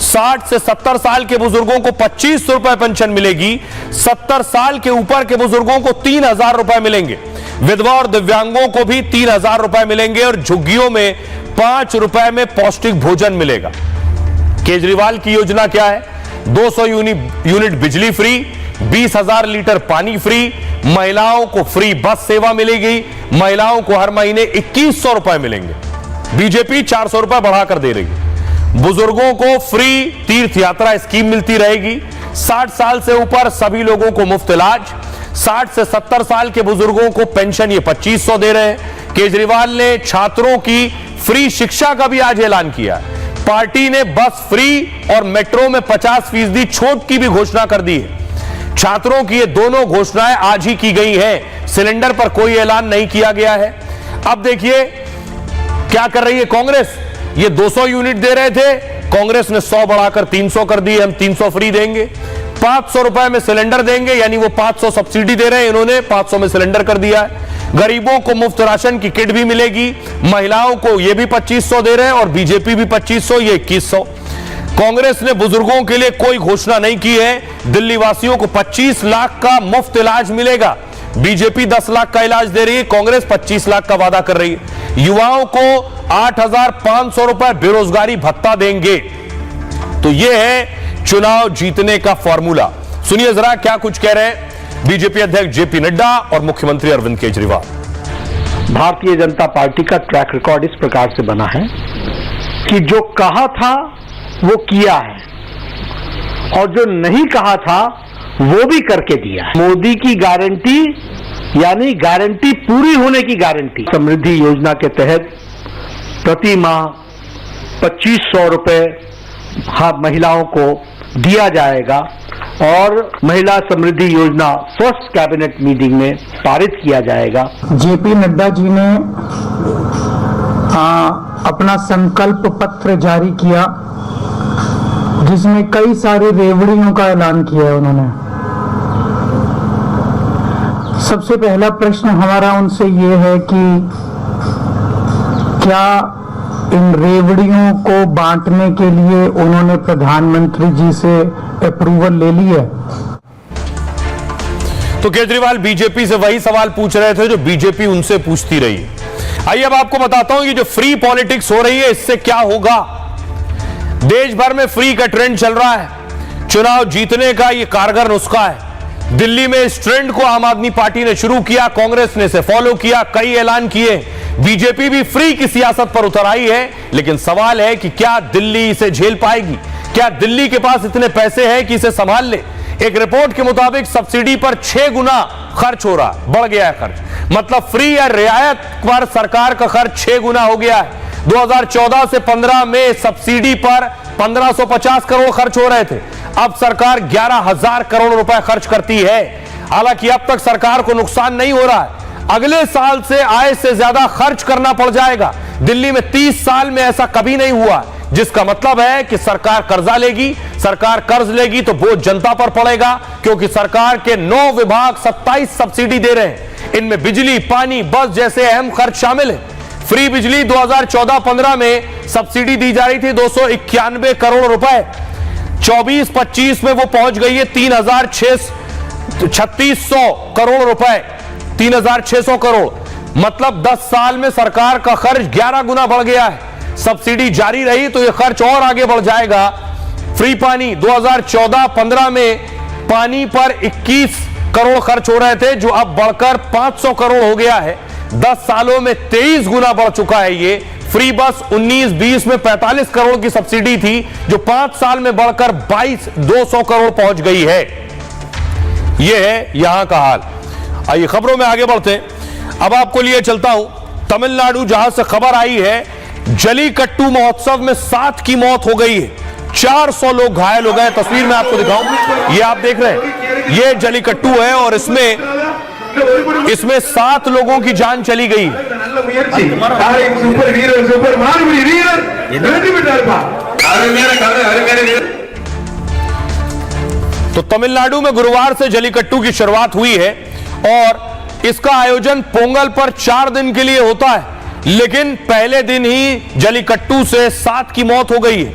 60 से 70 साल के बुजुर्गों को 2500 रुपए पेंशन मिलेगी। 70 साल के ऊपर के बुजुर्गों को 3000 रुपए मिलेंगे। विधवा और दिव्यांगों को भी 3000 रुपए मिलेंगे और झुग्गियों में 5 रुपए में पौष्टिक भोजन मिलेगा। केजरीवाल की योजना क्या है? 200 यूनिट बिजली फ्री, 20,000 लीटर पानी फ्री, महिलाओं को फ्री बस सेवा मिलेगी। महिलाओं को हर महीने 2100 रुपए मिलेंगे। बीजेपी 400 रुपए बढ़ाकर दे रही है। बुजुर्गों को फ्री तीर्थ यात्रा स्कीम मिलती रहेगी। 60 साल से ऊपर सभी लोगों को मुफ्त इलाज। 60 से 70 साल के बुजुर्गों को पेंशन ये 2500 दे रहे हैं। केजरीवाल ने छात्रों की फ्री शिक्षा का भी आज ऐलान किया। पार्टी ने बस फ्री और मेट्रो में 50% छूट की भी घोषणा कर दी है। छात्रों की ये दोनों घोषणाएं आज ही की गई हैं। सिलेंडर पर कोई ऐलान नहीं किया गया है। अब देखिए क्या कर रही है कांग्रेस। ये 200 यूनिट दे रहे थे, कांग्रेस ने 100 बढ़ाकर 300 कर दी। हम 300 फ्री देंगे। 500 रुपए में सिलेंडर देंगे, यानी वो 500 सब्सिडी दे रहे हैं, इन्होंने 500 में सिलेंडर कर दिया है। गरीबों को मुफ्त राशन की किट भी मिलेगी। महिलाओं को ये भी 2500 दे रहे हैं और बीजेपी भी 2500, ये 2100। कांग्रेस ने बुजुर्गों के लिए कोई घोषणा नहीं की है। दिल्ली वासियों को 25 लाख का मुफ्त इलाज मिलेगा। बीजेपी 10 लाख का इलाज दे रही है, कांग्रेस 25 लाख का वादा कर रही है। युवाओं को 8,500 रुपए बेरोजगारी भत्ता देंगे। तो यह है चुनाव जीतने का फॉर्मूला। सुनिए जरा क्या कुछ कह रहे हैं बीजेपी अध्यक्ष जेपी नड्डा और मुख्यमंत्री अरविंद केजरीवाल।
भारतीय जनता पार्टी का ट्रैक रिकॉर्ड इस प्रकार से बना है कि जो कहा था वो किया है और जो नहीं कहा था वो भी करके दिया है। मोदी की गारंटी यानी गारंटी पूरी होने की गारंटी। समृद्धि योजना के तहत प्रति माह 2500 रुपए महिलाओं को दिया जाएगा और महिला समृद्धि योजना फर्स्ट कैबिनेट मीटिंग में पारित किया जाएगा।
जेपी नड्डा जी ने अपना संकल्प पत्र जारी किया जिसमें कई सारी रेवड़ियों का ऐलान किया है उन्होंने। सबसे पहला प्रश्न हमारा उनसे ये है कि क्या इन रेवड़ियों को बांटने के लिए उन्होंने प्रधानमंत्री जी से अप्रूवल ले ली है?
तो केजरीवाल बीजेपी से वही सवाल पूछ रहे थे जो बीजेपी उनसे पूछती रही। आइए अब आपको बताता हूं कि जो फ्री पॉलिटिक्स हो रही है इससे क्या होगा। देश भर में फ्री का ट्रेंड चल रहा है। चुनाव जीतने का यह कारगर नुस्खा है। दिल्ली में इस ट्रेंड को आम आदमी पार्टी ने शुरू किया, कांग्रेस ने इसे फॉलो किया, कई ऐलान किए। बीजेपी भी फ्री की सियासत पर उतर आई है, लेकिन सवाल है कि क्या दिल्ली इसे झेल पाएगी? क्या दिल्ली के पास इतने पैसे हैं कि इसे संभाल ले? एक रिपोर्ट के मुताबिक सब्सिडी पर 6 गुना खर्च हो रहा, बढ़ गया है खर्च। मतलब फ्री या रियायत पर सरकार का खर्च 6 गुना हो गया है। 2014 से 15 में सब्सिडी पर 1550 करोड़ खर्च हो रहे थे, अब सरकार 11,000 करोड़ रुपए खर्च करती है। हालांकि अब तक सरकार को नुकसान नहीं हो रहा है, अगले साल से आय से ज्यादा खर्च करना पड़ जाएगा। दिल्ली में 30 साल में ऐसा कभी नहीं हुआ, जिसका मतलब है कि सरकार कर्जा लेगी, सरकार कर्ज लेगी तो बोझ जनता पर पड़ेगा, क्योंकि सरकार के 9 विभाग 27 सब्सिडी दे रहे हैं। इनमें बिजली, पानी, बस जैसे अहम खर्च शामिल है। फ्री बिजली 2014-15 में सब्सिडी दी जा रही थी 291 करोड़ रुपए। 24-25 में वो पहुंच गई है 3600 करोड़ रुपए, 3600 करोड़। मतलब 10 साल में सरकार का खर्च 11 गुना बढ़ गया है। सब्सिडी जारी रही तो यह खर्च और आगे बढ़ जाएगा। फ्री पानी 2014-15 में पानी पर 21 करोड़ खर्च हो रहे थे, जो अब बढ़कर 500 करोड़ हो गया है। 10 सालों में 23 गुना बढ़ चुका है ये। फ्री बस 19-20 में 45 करोड़ की सब्सिडी थी, जो 5 साल में बढ़कर 200 करोड़ पहुंच गई है। यह है यहां का हाल। आइए खबरों में आगे बढ़ते हैं। अब आपको लिए चलता हूं तमिलनाडु, जहां से खबर आई है जलीकट्टू महोत्सव में 7 की मौत हो गई है, 400 लोग घायल हो गए। तस्वीर में आपको दिखाऊं, ये आप देख रहे हैं, ये जलीकट्टू है और इसमें 7 लोगों की जान चली गई है। तो तमिलनाडु में गुरुवार से जलीकट्टू की शुरुआत हुई है और इसका आयोजन पोंगल पर 4 दिन के लिए होता है, लेकिन पहले दिन ही जलीकट्टू से 7 की मौत हो गई है।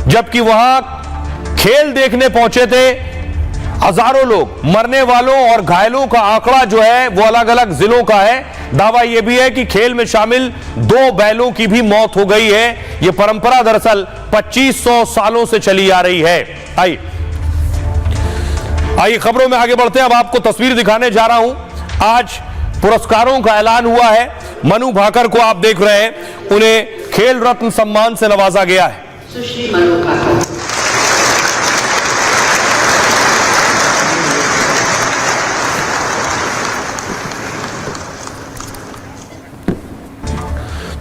जबकि वहां खेल देखने पहुंचे थे हजारों लोग। मरने वालों और घायलों का आंकड़ा जो है वो अलग अलग जिलों का है। दावा यह भी है कि खेल में शामिल 2 बैलों की भी मौत हो गई है। यह परंपरा दरअसल 2500 सालों से चली आ रही है। आइए खबरों में आगे बढ़ते हैं। अब आपको तस्वीर दिखाने जा रहा हूं। आज पुरस्कारों का ऐलान हुआ है। मनु भाकर को आप देख रहे हैं, उन्हें खेल रत्न सम्मान से नवाजा गया है।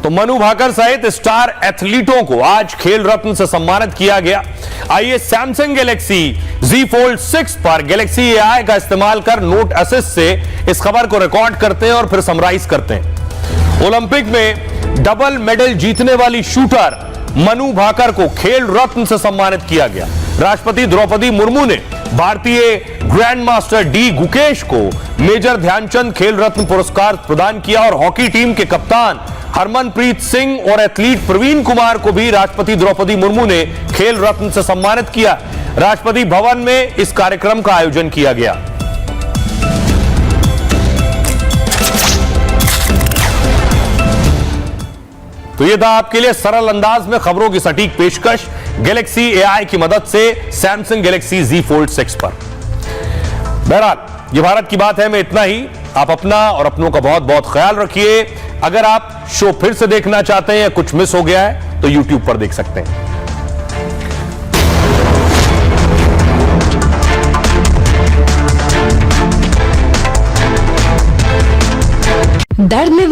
तो मनु भाकर सहित स्टार एथलीटों को आज खेल रत्न से सम्मानित किया गया। आइए सैमसंग गैलेक्सी Z Fold 6 पर गैलेक्सी AI का इस्तेमाल कर नोट असिस्ट से इस खबर को रिकॉर्ड करते हैं और फिर समराइज करते हैं। ओलंपिक में डबल मेडल जीतने वाली शूटर मनु भाकर को खेल रत्न से सम्मानित किया गया। राष्ट्रपति द्रौपदी मुर्मू ने भारतीय ग्रैंड मास्टर डी गुकेश को मेजर ध्यानचंद खेल रत्न पुरस्कार प्रदान किया और हॉकी टीम के कप्तान हरमनप्रीत सिंह और एथलीट प्रवीण कुमार को भी राष्ट्रपति द्रौपदी मुर्मू ने खेल रत्न से सम्मानित किया। राष्ट्रपति भवन में इस कार्यक्रम का आयोजन किया गया। तो यह था आपके लिए सरल अंदाज में खबरों की सटीक पेशकश गैलेक्सी AI की मदद से सैमसंग गैलेक्सी Z Fold 6 पर। बहरहाल ये भारत की बात है में इतना ही। आप अपना और अपनों का बहुत बहुत ख्याल रखिए। अगर आप शो फिर से देखना चाहते हैं या कुछ मिस हो गया है तो YouTube पर देख सकते हैं।
दर्द में